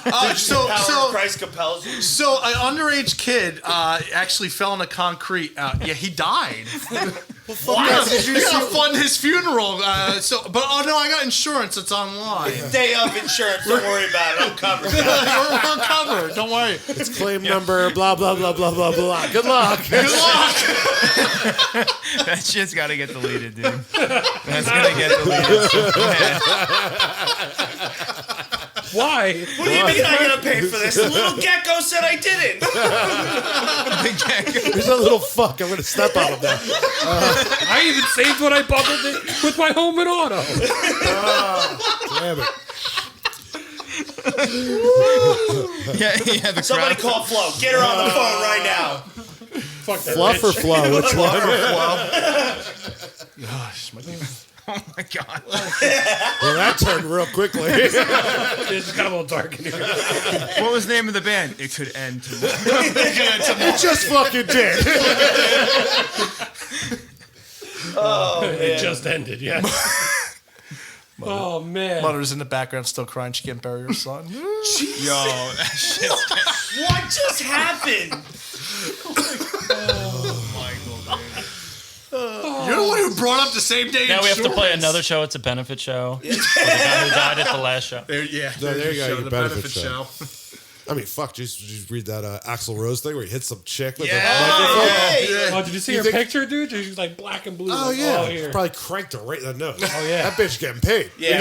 Power of Christ compels you. So an underage kid actually fell on the concrete. Yeah, he died. You gotta fund his funeral. But I got insurance. It's online. Day of insurance. Don't worry about it. I'm covered. We're covered. Don't worry. It's claim number, blah, blah, blah, blah, blah, blah. Good luck. Good luck. That shit's got to get deleted, dude. That's gonna get deleted. why? What do you mean I gotta pay for this? The little gecko said I didn't. There's a little fuck. I'm going to step on him now. I even saved when I bubbled it with my home and auto. Damn it. Yeah, the Somebody crowd. call Flo. Get her on the phone right now. Fuck that. Fluff or flow? Which one? Gosh, Oh my god. Well, that turned real quickly. It's got a little dark in here. What was the name of the band? It could end tomorrow. It just fucking did. It just ended, yeah. Oh, man. Mother's in the background still crying. She can't bury her son. Yo, that shit's What just happened? Michael, dude. You're the one who brought up the same day. Now we have to play insurance. another show. It's a benefit show. For the guy who died at the last show. There, yeah, No, there you go, your The benefit show. I mean, fuck. Did you read that Axl Rose thing where he hit some chick with a microphone? Oh, did you see her picture, dude? She's like black and blue. Oh, like, yeah. all here. Probably cranked her right in the nose. Oh, yeah. That bitch getting paid. Yeah.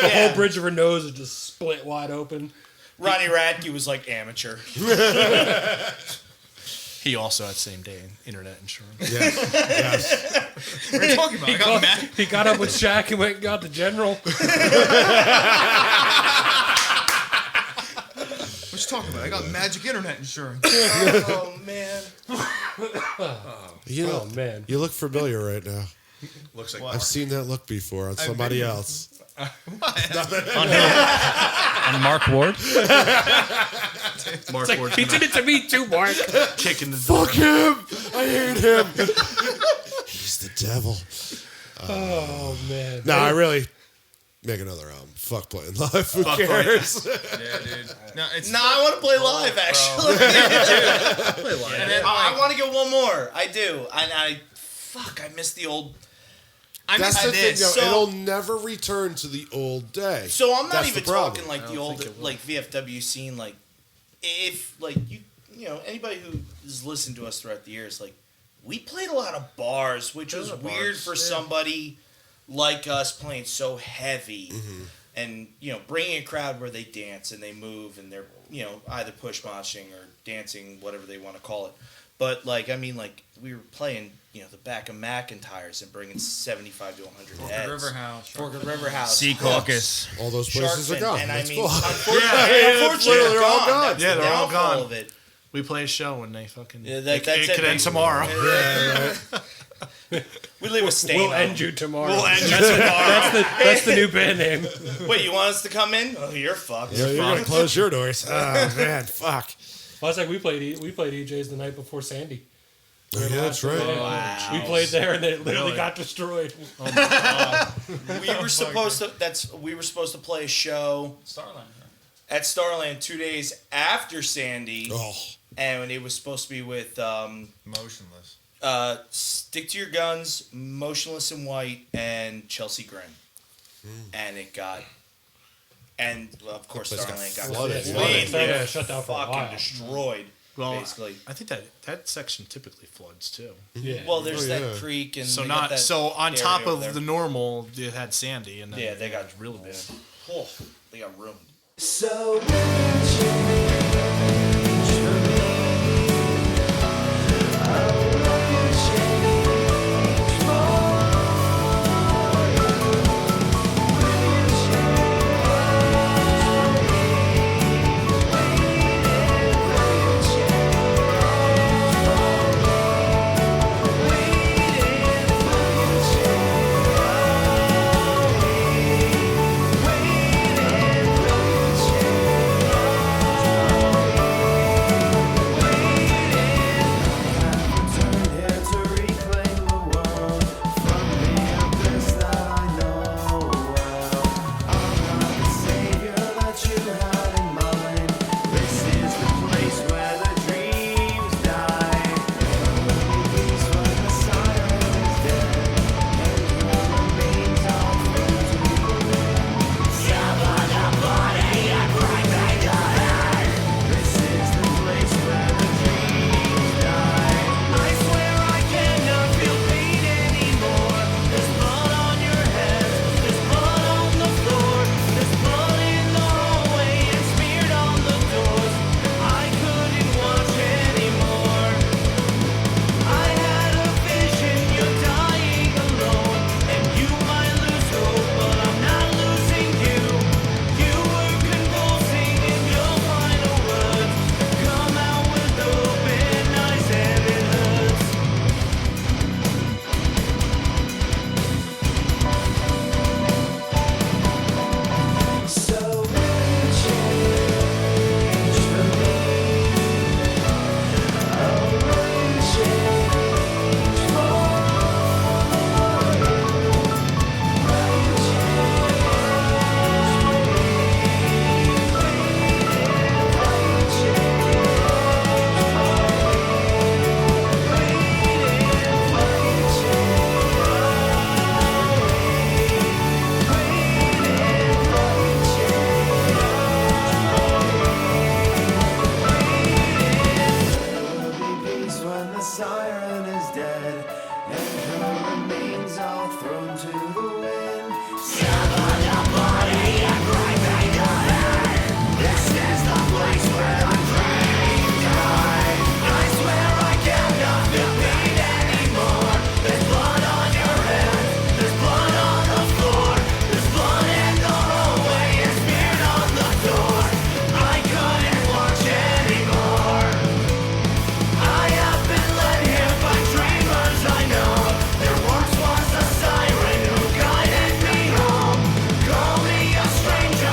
The whole bridge of her nose is just split wide open. Ronnie Radke was like amateur. He also had same day internet insurance. Yes. What are you talking about? I got mad. He got up with Shaq and went and got the general. What you talking about? I got magic internet insurance. Oh man. You know, Oh, man. you look familiar right now. Looks like I've seen that look before on somebody else. On Mark Ward. Mark Ward's He did it to me too, Mark. kicking the door. Fuck him! I hate him. He's the devil. Oh, man. No, I really make another album. Fuck playing live. Who Fuck cares? Yeah, dude. No, it's No, I want to play live actually. And then, I want to get one more. I do. I miss the old. I That's miss the thing, this. though. So- It'll never return to the old day. So I'm not That's even the problem. talking like the old like VFW scene. Like if like you know anybody who has listened to us throughout the years, like we played a lot of bars, which was weird for somebody like us playing so heavy. and bringing a crowd where they dance and they move and they're either push moshing or dancing, whatever they want to call it. But we were playing the back of McIntyre's and bringing 75 to 100 heads. Forked River House, Sea Caucus. All those places are Sharkfin, gone. and That's I mean, full. unfortunately, they're all gone. That's Yeah, the they're all downfall gone. of it. We play a show and they fucking. Yeah, it that's could end tomorrow. We leave a stain. We'll on end them. you tomorrow. We'll end you tomorrow. That's the new band name. Wait, you want us to come in? Oh, you're fucked. Yeah, you're gonna close your doors. Oh man, fuck. Well, it's like we played EJ's the night before Sandy. Oh, yeah, that's right. Wow. We played there and it literally got destroyed. We were supposed to. We were supposed to play a show Starland. at Starland 2 days after Sandy, Oh, and it was supposed to be with Motionless. Stick to Your Guns, Motionless in White, and Chelsea Grin. And it got, and of course That place got Starland got flooded. completely Yeah, shut down for a fucking while. destroyed. Well, basically. I think that section typically floods too. Yeah. Well, there's Oh, that yeah. creek, and So they got not that so on area top over of there. the normal, they had Sandy, and then Yeah, they got really bad. Oh, they got ruined. So will you change for me? Oh, will you change for you? Will you change for me? Will you change for me? Waiting for you to change for me. Waiting for you to turn here to reclaim the world from the abyss that I know well. I'm not the savior that you had in mind. This is the place where the dreams die. Peace when the siren is dead, and your remains are thrown to the wind. This is the place where the dreams die. I swear I cannot feel pain anymore. There's blood on your hands, there's blood on the floor, there's blood in the hallway and smeared on the doors. I couldn't watch anymore. I had a vision, you're dying alone, and you might lose hope, but I'm not losing you. You were convulsing in your final words. Come out with open eyes and it hurts. So will you change for me? Oh, will you change for you? Will you change for me? Will you change when the siren is dead and her remains are thrown to the wind. This is the place where the dreams die. I swear I cannot feel pain anymore. There's blood on your hands, there's blood on the floor, there's blood in the hallway and smeared on the door. I couldn't watch anymore. I have been led here by dreamers I know. There once was a siren who guided me home. Call me a stranger,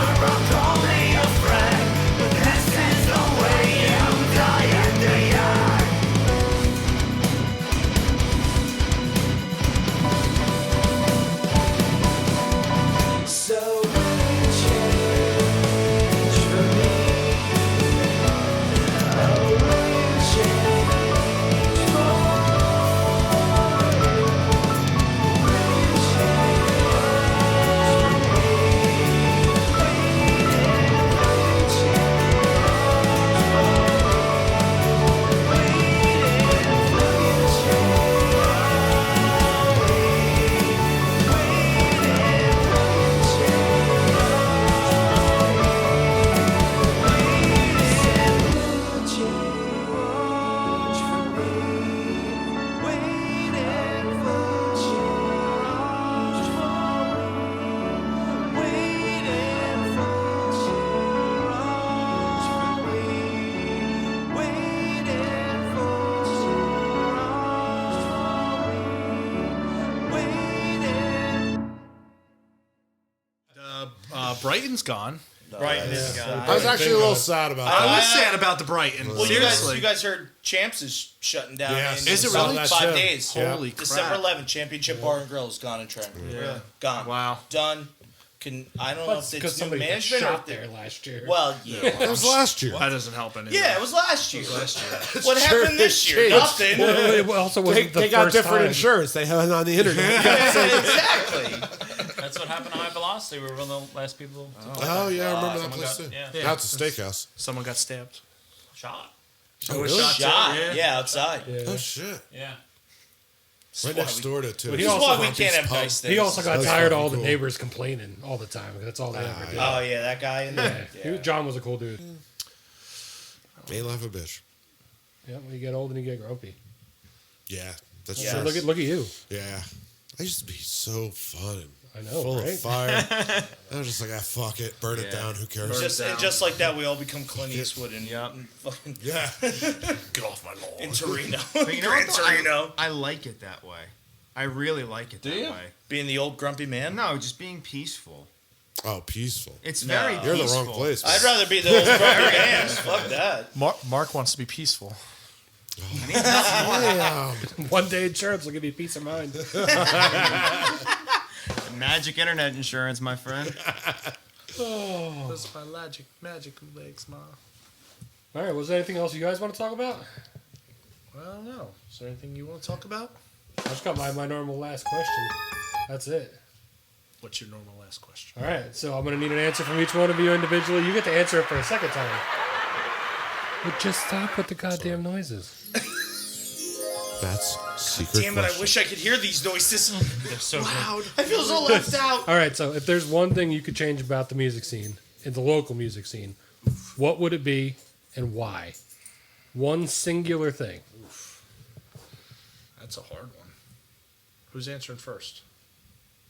Brighton's gone. Brighton is gone. I was actually a little sad about I that. was sad about the Brighton. Well, Seriously. you guys heard Champs is shutting down Yes. in Is it saw really? that 5 too. days. Yeah. Holy December crap. 11th, Championship Bar and Grill is gone in Trenton. Really? Gone. Wow. Done. I don't know That's if because it's new somebody got management or shot if they- there last year. Well, yeah. That was last year. That doesn't help anything. Yeah, it was last year. What Sure happened this did year? change. Nothing. Well, it also They, wasn't the they got first different time. insurance. They had it on the internet. Exactly. That's what happened to High Velocity. We were one of the last people to Oh yeah, I remember that someone place got- too. yeah. Now it's a steakhouse. Someone got stabbed. shot. Oh really? Shot. Yeah. Yeah, outside. Yeah. Oh shit! Yeah. Right next door to too. He This is also- why we can't have nice things. He also got That's tired of fucking all the cool. neighbors complaining all the time. That's all they ever did. Oh yeah, that guy in there. Yeah. John was a cool dude. May life a bitch. Yeah, when you get old and you get grumpy. Yeah, that's Yeah. So true. look at you. Yeah, I used to be so fun and I know, full right? of fire. I was just like, fuck it, burn it Yeah. down. Who cares? Just like that, we all become Clint Eastwood and Yep. fucking yeah, Get off my lawn. in Torino. But you know Gran what? though? Torino. I like it that way. I really like it that you? way. Being the old grumpy man. No, just being peaceful. oh, peaceful. It's No. very You're the peaceful. wrong place. I'd rather be the old grumpy man. Fuck that. Mark wants to be peaceful. Yeah. One day insurance will give you peace of mind. Magic internet insurance, my friend. That's my magic legs, ma. All right, was there anything else you guys want to talk about? I don't know. Is there anything you want to talk about? I just got my normal last question. That's it. What's your normal last question? All right, so I'm going to need an answer from each one of you individually. You get to answer it for a second time. But just stop with the goddamn noises. That's secret. Damn it! I question. wish I could hear these noises. They're so good. I feel so left out. All right, so if there's one thing you could change about the music scene, in the local music scene, what would it be and why? One singular thing. That's a hard one. Who's answering first?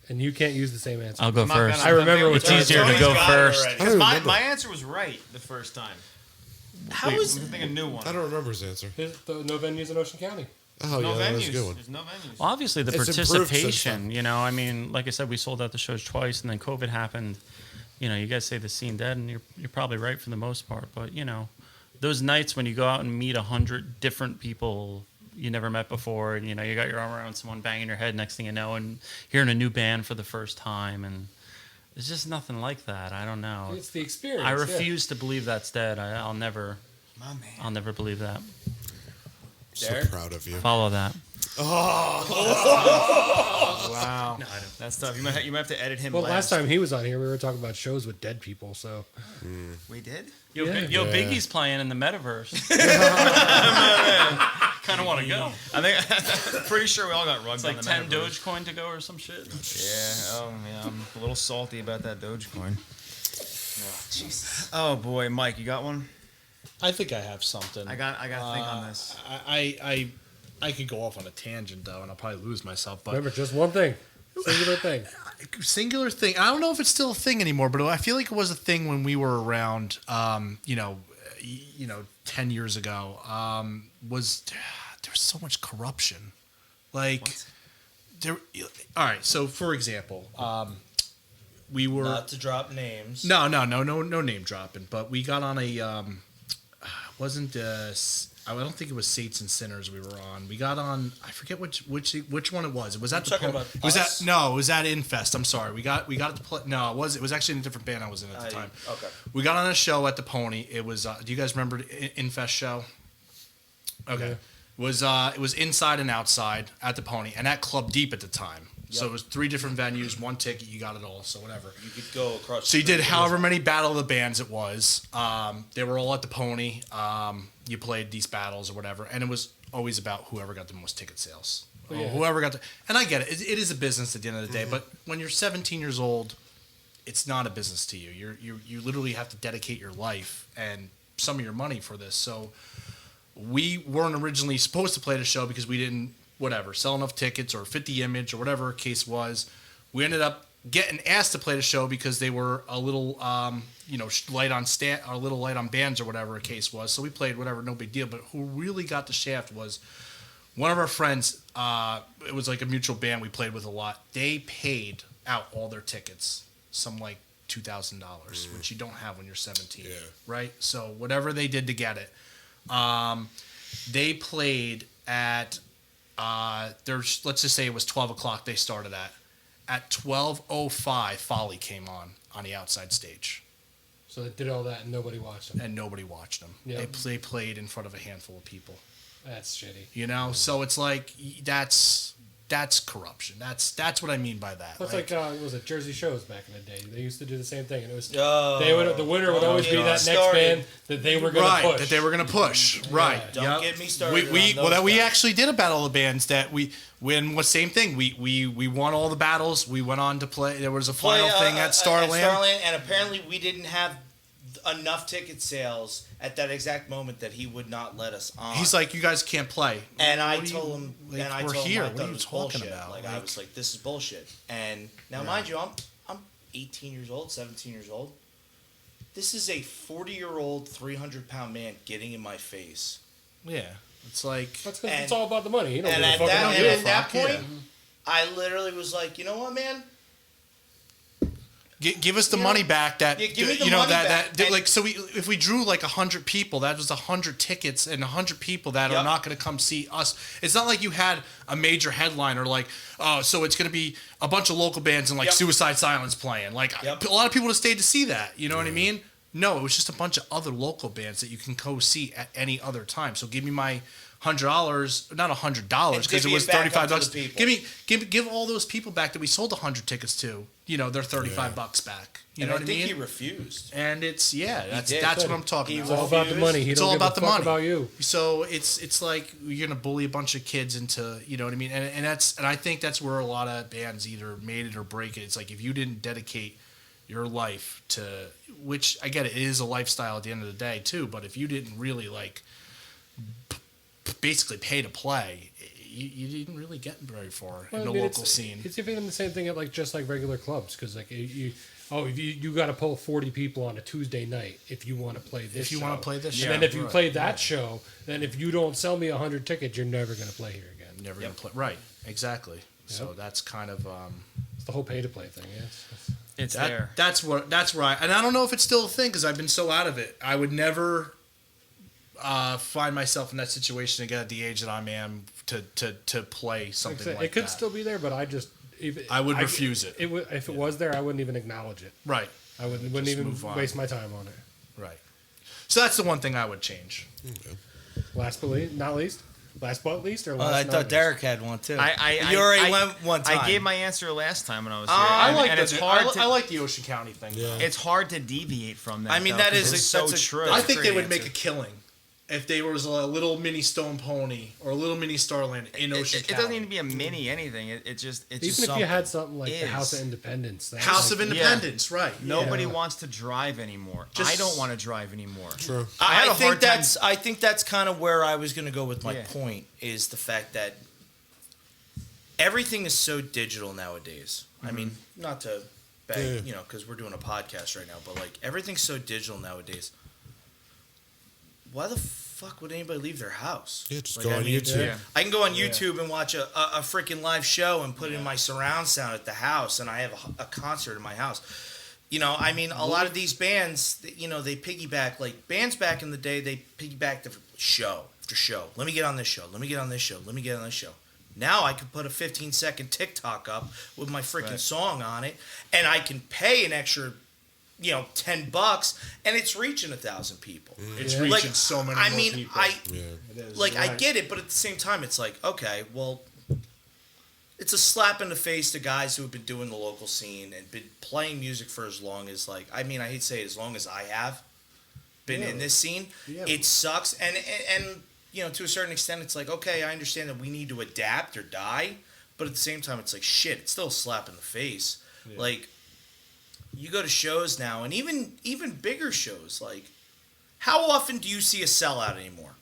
And you can't use the same answer. I'll go I'm not first. gonna- I remember It's what easier to Tony's go got it first. already. I don't My, remember. my answer was right the first time. How is I think a new one. I don't remember his answer. No venues in Ocean County. Oh No yeah, that was venues. a good one. There's no venues. Well, obviously the It's improved since participation, then. you know, I mean, like I said, we sold out the shows twice and then COVID happened. You know, you guys say the scene dead and you're probably right for the most part, but you know, those nights when you go out and meet 100 different people you never met before and you know, you got your arm around someone banging your head next thing you know and hearing a new band for the first time and there's just nothing like that. I don't know. It's the experience. I yeah. refuse to believe that's dead. I'll never My man. I'll never believe that. So Derek? proud of you. Follow that. Wow. That's tough. You might have to edit him. Well, last time he was on here, we were talking about shows with dead people. So we did. Yo, Yeah. Yo Yeah. Biggie's playing in the metaverse. Kind of want to go. I think I'm pretty sure we all got rugged It's like on 10 the metaverse. Dogecoin to go or some shit. Yeah. Oh yeah. I'm a little salty about that Dogecoin. Jesus. Oh boy, Mike, you got one? I think I have something. I got to think on this. I could go off on a tangent though, and I'll probably lose myself. But remember, just one thing, singular thing. singular thing. I don't know if it's still a thing anymore, but I feel like it was a thing when we were around. 10 years ago. Was there was so much corruption, like there. All right, so for example, we were Not to drop names. no name dropping, but we got on a wasn't I don't think it was Saints and Sinners we were on. We got on, I forget which one it was. It was at the talking Po- about it was us? at no, it was at Infest. I'm sorry. We got to play. No, it was actually in a different band I was in at the time. Okay. We got on a show at the Pony. It was do you guys remember the Infest show? Okay. Yeah. It was inside and outside at the Pony and at Club Deep at the time. So it was 3 different venues, 1 ticket, you got it all, so whatever. You could go across. So you the did street. however many Battle of the Bands it was. They were all at the Pony. You played these battles or whatever, and it was always about whoever got the most ticket sales. Yeah. Whoever got the, and I get it. It is a business at the end of the day. But when you're 17 years old, it's not a business to you. You literally have to dedicate your life and some of your money for this. So we weren't originally supposed to play the show because we didn't sell enough tickets or fit the image or whatever case was. We ended up getting asked to play the show because they were a little light on bands or whatever a case was. So we played whatever, no big deal. But who really got the shaft was one of our friends. It was like a mutual band we played with a lot. They paid out all their tickets, some like $2,000, which you don't have when you're 17, Yeah. right? So whatever they did to get it, they played at there's, let's just say it was 12 o'clock they started at 12:05 Folly came on the outside stage, So they did all that and nobody watched them. and nobody watched them. Yeah. They played in front of a handful of people, That's shitty. you know. So it's like that's corruption. That's what I mean by that. That's like what was it, Jersey Shows back in the day? They used to do the same thing, and it was the winner would always be that next band that they were going to right, push. that they were going to push. Right. Don't Yep. get me started. We on those we guys. actually did a battle of the bands that we same thing. We won all the battles. We went on to play. There was a final thing at Starland. and apparently we didn't have enough ticket sales at that exact moment that he would not let us on. He's like, you guys can't play. and I What do you- told him, like, and I we're told here. him I What thought are it you was talking bullshit. about? Like I Like- was like, this is bullshit. And now, mind you, I'm 18 years old, 17 years old. This is a 40-year-old, 300-pound man getting in my face. Yeah, it's like That's because and- it's all about the money. You don't And give a at fuck that, about and you. at that fuck, point, yeah. I literally was like, you know what, man? give us the money back. That Yeah, give me the you know money that back. that And- like so if we drew like 100 people, that was 100 tickets and 100 people that are Yep. not going to come see us. It's not like you had a major headliner like so it's going to be a bunch of local bands and like Yep. Suicide Silence playing. Like Yep. a lot of people would have stayed to see that. You know what I mean? No, it was just a bunch of other local bands that you can go see at any other time. So give me my $100, not $100 because it divvy was it back up to $35. the people. Give all those people back that we sold 100 tickets to. You know, their $35 back. You And know I what I think mean? he refused. And it's that's did. what I'm talking He It's about. all about the money. He It's don't all give about a the fuck money. about you. So it's like you're gonna bully a bunch of kids into, you know what I mean? And I think that's where a lot of bands either made it or break it. It's like if you didn't dedicate your life to, which I get it is a lifestyle at the end of the day too, but if you didn't really like basically pay to play, you didn't really get very far in the local scene. It's even the same thing at like just like regular clubs because like you got to pull 40 people on a Tuesday night if you want to play this. If you show. want to play this and show, then if you right, play that show, then if you don't sell me 100 tickets, you're never going to play here again. never gonna play. Right, exactly. So Yep. that's kind of It's the whole pay to play thing. Yeah, It's there. That's where and I don't know if it's still a thing because I've been so out of it. I would never find myself in that situation again at the age that I am to play something like that. it could still be there, but I just I would refuse it. If it was there, I wouldn't even acknowledge it. Right, I wouldn't Just even move on. waste my time on it. right. So that's the one thing I would change. Last but not least, last but least, or last I not thought least? Derek had one too. I you already went one time. I gave my answer last time when I was here. I like and it's hard I to like the Ocean County thing. Yeah. it's hard to deviate from that. I mean, though, that 'cause is it's a- so that's a- true. that's I think they great would make a answer. killing if they was a little mini Stone Pony or a little mini Starland in Ocean It County. doesn't need to be a mini anything. It's just Even if something. you had something like the Is. House of Independence, that's House like- of Independence, right? Nobody Yeah. wants to drive anymore. Just- I don't want to drive anymore. True. I had I a think hard time- I think that's kind of where I was going to go with my Yeah. point is the fact that everything is so digital nowadays. I mean, not to beg, Yeah. because we're doing a podcast right now, but like everything's so digital nowadays. Why the fuck would anybody leave their house? Yeah, just Like, go I on mean, YouTube. Yeah. I can go on YouTube and watch a freaking live show and put in my surround sound at the house, and I have a concert in my house. I mean, a lot of these bands, they piggyback, like bands back in the day, they piggybacked the show after show. Let me get on this show. Let me get on this show. Let me get on this show. Now I can put a 15-second TikTok up with my freaking Right. song on it, and I can pay an extra, $10, and it's reaching 1,000 people. It's Yeah. reaching so many I more mean, people. I Right. get it, but at the same time, it's like, okay, well, it's a slap in the face to guys who have been doing the local scene and been playing music for as long as, like, I mean, I hate to say it, as long as I have been in this scene. Yeah. It sucks, and to a certain extent, it's like, okay, I understand that we need to adapt or die, but at the same time, it's like, shit, it's still a slap in the face. Like, you go to shows now, and even bigger shows, like, how often do you see a sellout anymore?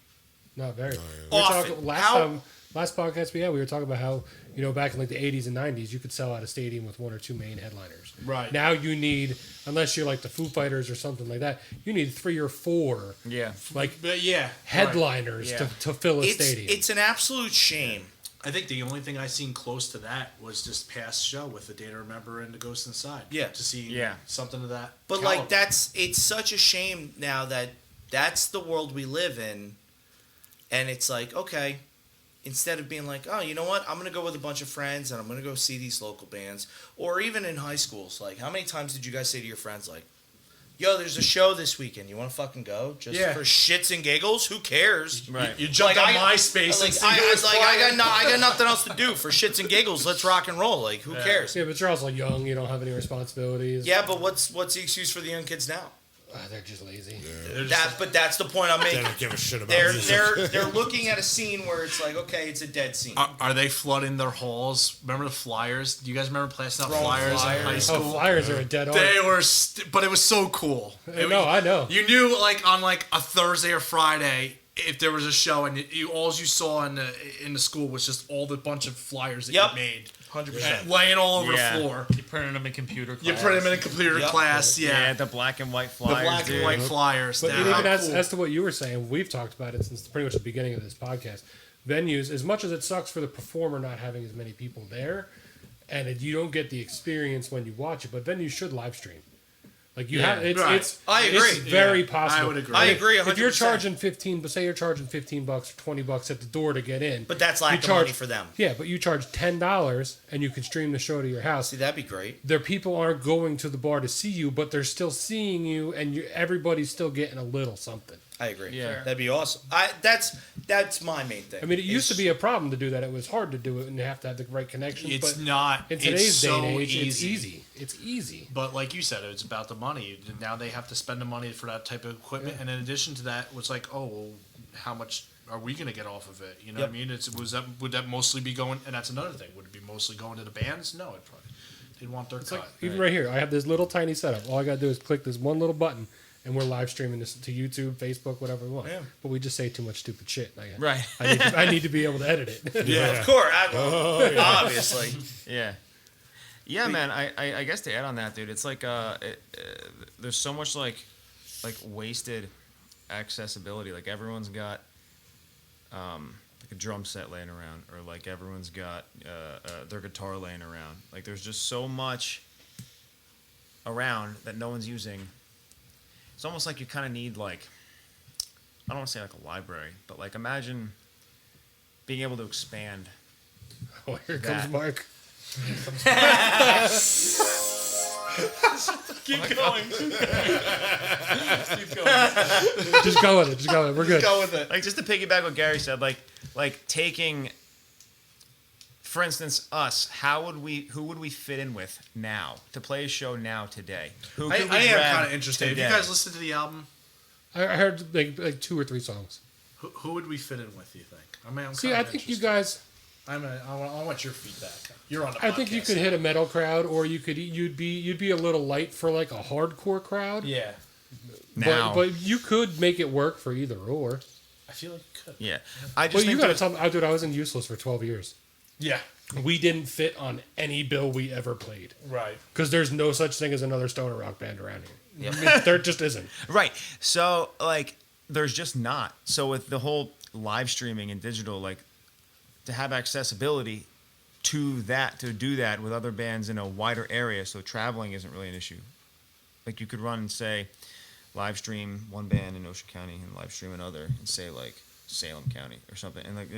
Not very. yeah. We were Often. talking, How- last podcast we were talking about how back in like the 80s and 90s you could sell out a stadium with one or two main headliners. Right. Now you need, unless you're like the Foo Fighters or something like that, you need 3 or 4 Yeah. like But yeah, headliners Yeah. to fill a It's stadium. it's an absolute shame. I think the only thing I seen close to that was just past show with the Day to Remember and the Ghost Inside. Yeah. To see Yeah. something of that. But caliber. it's such a shame now that that's the world we live in, and it's like, okay, instead of being like, oh, you know what, I'm gonna go with a bunch of friends and I'm gonna go see these local bands, or even in high schools, like, how many times did you guys say to your friends, like, yo, there's a show this weekend, you want to fucking go just Yeah. for shits and giggles? Who cares? Right. You jumped Like, on I- MySpace Like, and see who was I playing. got nothing else to do for shits and giggles. Let's rock and roll. Like, who cares? Yeah, but you're also young. You don't have any responsibilities. Yeah, but what's the excuse for the young kids now? They're just lazy. But that's the point I'm They making. don't give a shit about They're music. they're looking at a scene where it's like, okay, it's a dead scene. Are they flooding their halls? Remember the flyers? Do you guys remember passing out Throwing flyers in high flyers. school? Oh, flyers are a dead art. They were, but it was so cool. No, I know. You knew, like on like a Thursday or Friday, if there was a show, and you all you saw in the school was just all the bunch of flyers that Yep. you made, 100%. laying all over Yeah. the floor. You printed them in computer class. You print them in a computer Yep. class, yeah. The black and white The flyers. black dude. and white flyers. But Now, even how as, cool. as to what you were saying, we've talked about it since pretty much the beginning of this podcast. Venues, as much as it sucks for the performer not having as many people there, and you don't get the experience when you watch it, but venues should live stream. Like you have, right. it's I agree. It's very Yeah, possible. I would agree. I agree 100%. If you're charging 15, but say you're charging $15 or $20 at the door to get in, But that's you lack of money for them. Yeah, but you charge $10 and you can stream the show to your house. See, that'd be great. Their people aren't going to the bar to see you, but they're still seeing you, and everybody's still getting a little something. I agree. Yeah. That'd be awesome. That's my main thing. I mean, it used to be a problem to do that. It was hard to do it, and you have to have the right connections. It's but not. in It's today's so day and age, easy. it's easy. It's easy. But like you said, it's about the money. Now they have to spend the money for that type of equipment, and in addition to that, it's like, oh, well, how much are we going to get off of it? You know what I mean? Would that mostly be going? And that's another thing. Would it be mostly going to the bands? No, it probably they'd want their It's cut. like even right here, I have this little tiny setup. All I gotta do is click this one little button, and we're live streaming this to YouTube, Facebook, whatever we want. Yeah. But we just say too much stupid shit. Right. I need to be able to edit it. Of course, obviously. Yeah. Yeah, man. I guess to add on that, dude, it's like there's so much like wasted accessibility. Like everyone's got like a drum set laying around, or like everyone's got their guitar laying around. Like there's just so much around that no one's using. It's almost like you kind of need like, I don't want to say like a library, but like imagine being able to expand. Oh, here comes That. Mark. Keep going. Just go with it. Just go with it. We're good. Go with it. Like just to piggyback what Gary said, like taking, for instance, us. Who would we fit in with now to play a show now today? Who I could we am grab kind of interested. today? Have you guys listened to the album? I heard like 2 or 3 songs. Who would we fit in with? Do you think? I'm See, kinda I think you interested. guys. I want your feedback. You're on the. I think you podcast. could hit a metal crowd, or you'd be a little light for like a hardcore crowd. Yeah, now? But you could make it work for either or. I feel like you could. Yeah, I Well, just you think gotta there's- tell me, dude. I was in Useless for 12 years. Yeah, We didn't fit on any bill we ever played right. because there's no such thing as another stoner rock band around here. I mean, there just isn't. right. So like, there's just not. So with the whole live streaming and digital, like, to have accessibility to that, to do that with other bands in a wider area, so traveling isn't really an issue. Like you could run, say, live stream one band in Ocean County and live stream another in, say, like Salem County or something, and like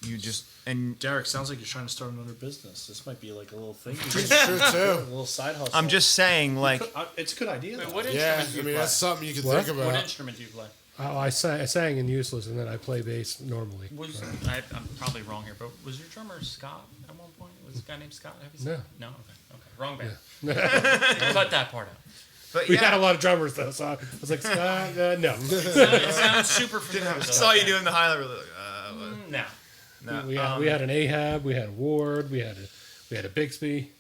you just and Derek, sounds like you're trying to start another business. This might be like a little thing. It's true a too. little side hustle. I'm just saying, like, It's a good idea. Wait, though. what Yeah, instrument do I you mean play? that's something you could What? think What about. instrument do you play? Oh, I sang in Useless, and then I play bass normally. I'm probably wrong here, but was your drummer Scott at one point? Was a guy named Scott? Have you seen No. that? No. Okay. Wrong band. Cut that part out. but We yeah, had a lot of drummers though, so I was like, no. It sounds super familiar. I saw you doing the highlight. Like, No. no. We had an Ahab, we had a Ward, we had a Bixby.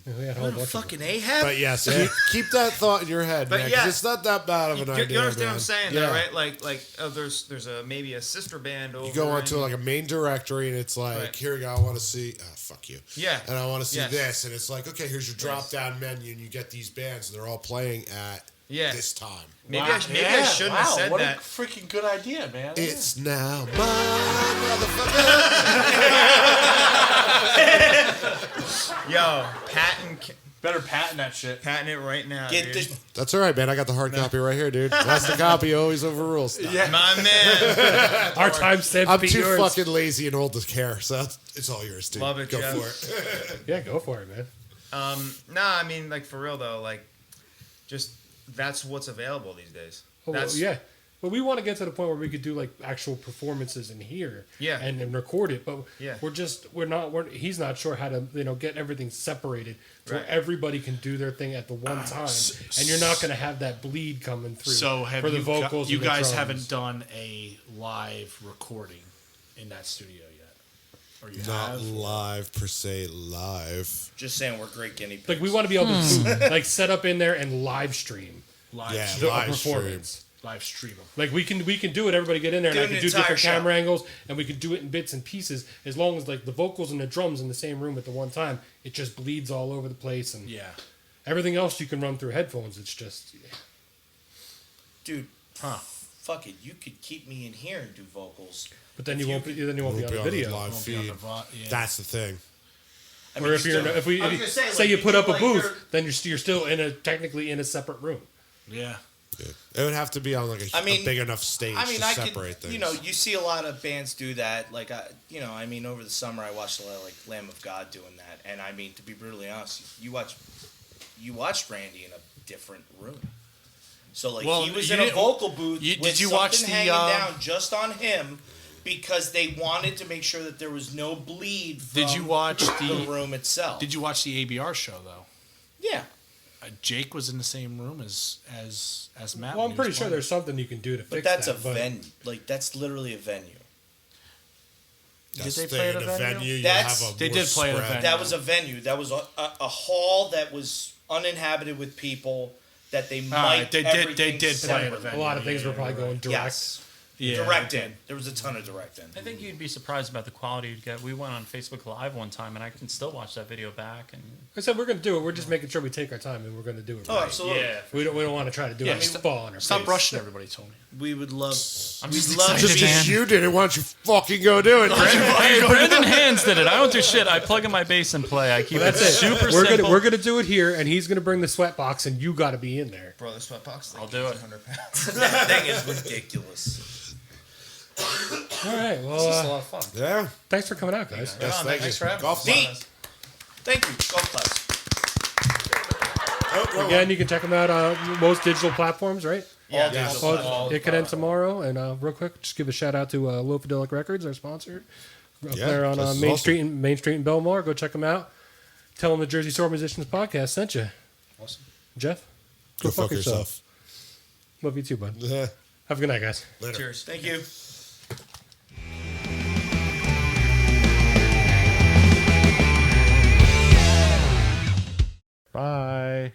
We had a whole What a bunch of them. fucking Ahab. But yes, keep that thought in your head, But man. 'Cause yeah. it's not that bad of an idea. You understand man. what I'm saying, Yeah. though, right? Like there's a maybe a sister band over. You go in- onto like a main directory and it's like, Right. here we go, I want to see, fuck you. Yeah. And I want to see Yes. this. And it's like, okay, here's your drop down menu and you get these bands and they're all playing at Yeah. this time. Maybe I shouldn't have said what that. a freaking good idea, man. It's now my motherfucker. Yo, patent Better patent that shit. it right now, Get dude. the That's all right, man. I got the hard copy right here, dude. That's the copy. Always overrules stuff. My man. Our timestamp I'm be too yours. fucking lazy and old to care, so it's all yours, dude. Love it, Go Jeff. for it. Yeah, go for it, man. Nah, I mean, like, for real, though, like, just that's what's available these days. Oh, well, That's, yeah. But we want to get to the point where we could do like actual performances in here, Yeah. and record it. But Yeah. he's not sure how to get everything separated so Right. everybody can do their thing at the one time, and you're not going to have that bleed coming through. So have for the you vocals? you and the guys drums. haven't done a live recording in that studio yet, or you Not have? live per se, live. just saying we're great guinea pigs. Like we want to be able to like set up in there and live stream Live, Yeah, the live performance. live stream them. Like we can do it. Everybody get in there, and Do I an can do entire different show. camera angles, and we could do it in bits and pieces. As long as like the vocals and the drums in the same room at the one time, it just bleeds all over the place, and Yeah. everything else you can run through headphones. It's just Dude, Huh. fuck it. You could keep me in here and do vocals. but then If you won't be on the the video. live Won't be on feed. the yeah. That's the thing. I Or mean, if you're still- if we I was if you, gonna say, say like, you you put do, up a like, booth, your- then you're still technically in a separate room. yeah. Yeah. It would have to be on like a, I mean- a big enough stage I mean, to I separate could, things. you know, you see a lot of bands do that. Like, I mean, over the summer, I watched a lot of like Lamb of God doing that. And I mean, to be brutally honest, you watched Randy in a different room. So like, Well, he was you in a didn't- vocal booth. did with you watch something the, hanging down just on him because they wanted to make sure that there was no bleed from Did you watch the the? room itself? Did you watch the ABR show though? Yeah. Jake was in the same room as Matt. Well, when I'm he pretty was sure playing. there's something you can do to But fix that's that. a venue. Like, that's literally a venue. That's they the play thing, at a venue? you That's- have a They more did play at a spread. venue. That was a venue. That was a hall that was uninhabited with people that they might. they did play at a separately. venue. A lot of things were probably going direct. Yes. Yeah. Direct in. There was a ton of direct in. I think you'd be surprised about the quality you'd get. We went on Facebook Live one time, and I can still watch that video back. And I said we're going to do it. We're just making sure we take our time and we're going to do it. Oh, right. absolutely. We don't want to try to do Yeah, it. stop- Fall on our Stop face. rushing everybody, Tony. We would love. I'm we'd just love excited, to Just be. man. because you did it, why don't you fucking go do it? Brandon Hands did it. I don't do shit. I plug in my bass and play. I keep That's it it. super We're simple. gonna do it here, and he's gonna bring the sweat box, and you got to be in there. Bro, the sweatbox. I'll do it. 100 pounds. That thing is ridiculous. All right. It's a Well, lot of fun. Yeah. thanks for coming out, guys. Yes, on, thank thanks you. for having Golf us. Neat. class. Thank you. Golf class. Again, you can check them out on most digital platforms, right? Yeah, Yeah. dude. Well, it could end tomorrow. And real quick, just give a shout out to Lofadelic Records, our sponsor, up Yeah, there on this is Main awesome. Street in Belmar. Go check them out. Tell them the Jersey Shore Musicians podcast sent you. Awesome. Jeff, Go fuck yourself. Love you too, bud. Yeah. Have a good night, guys. Later. Cheers. Thank you. Bye.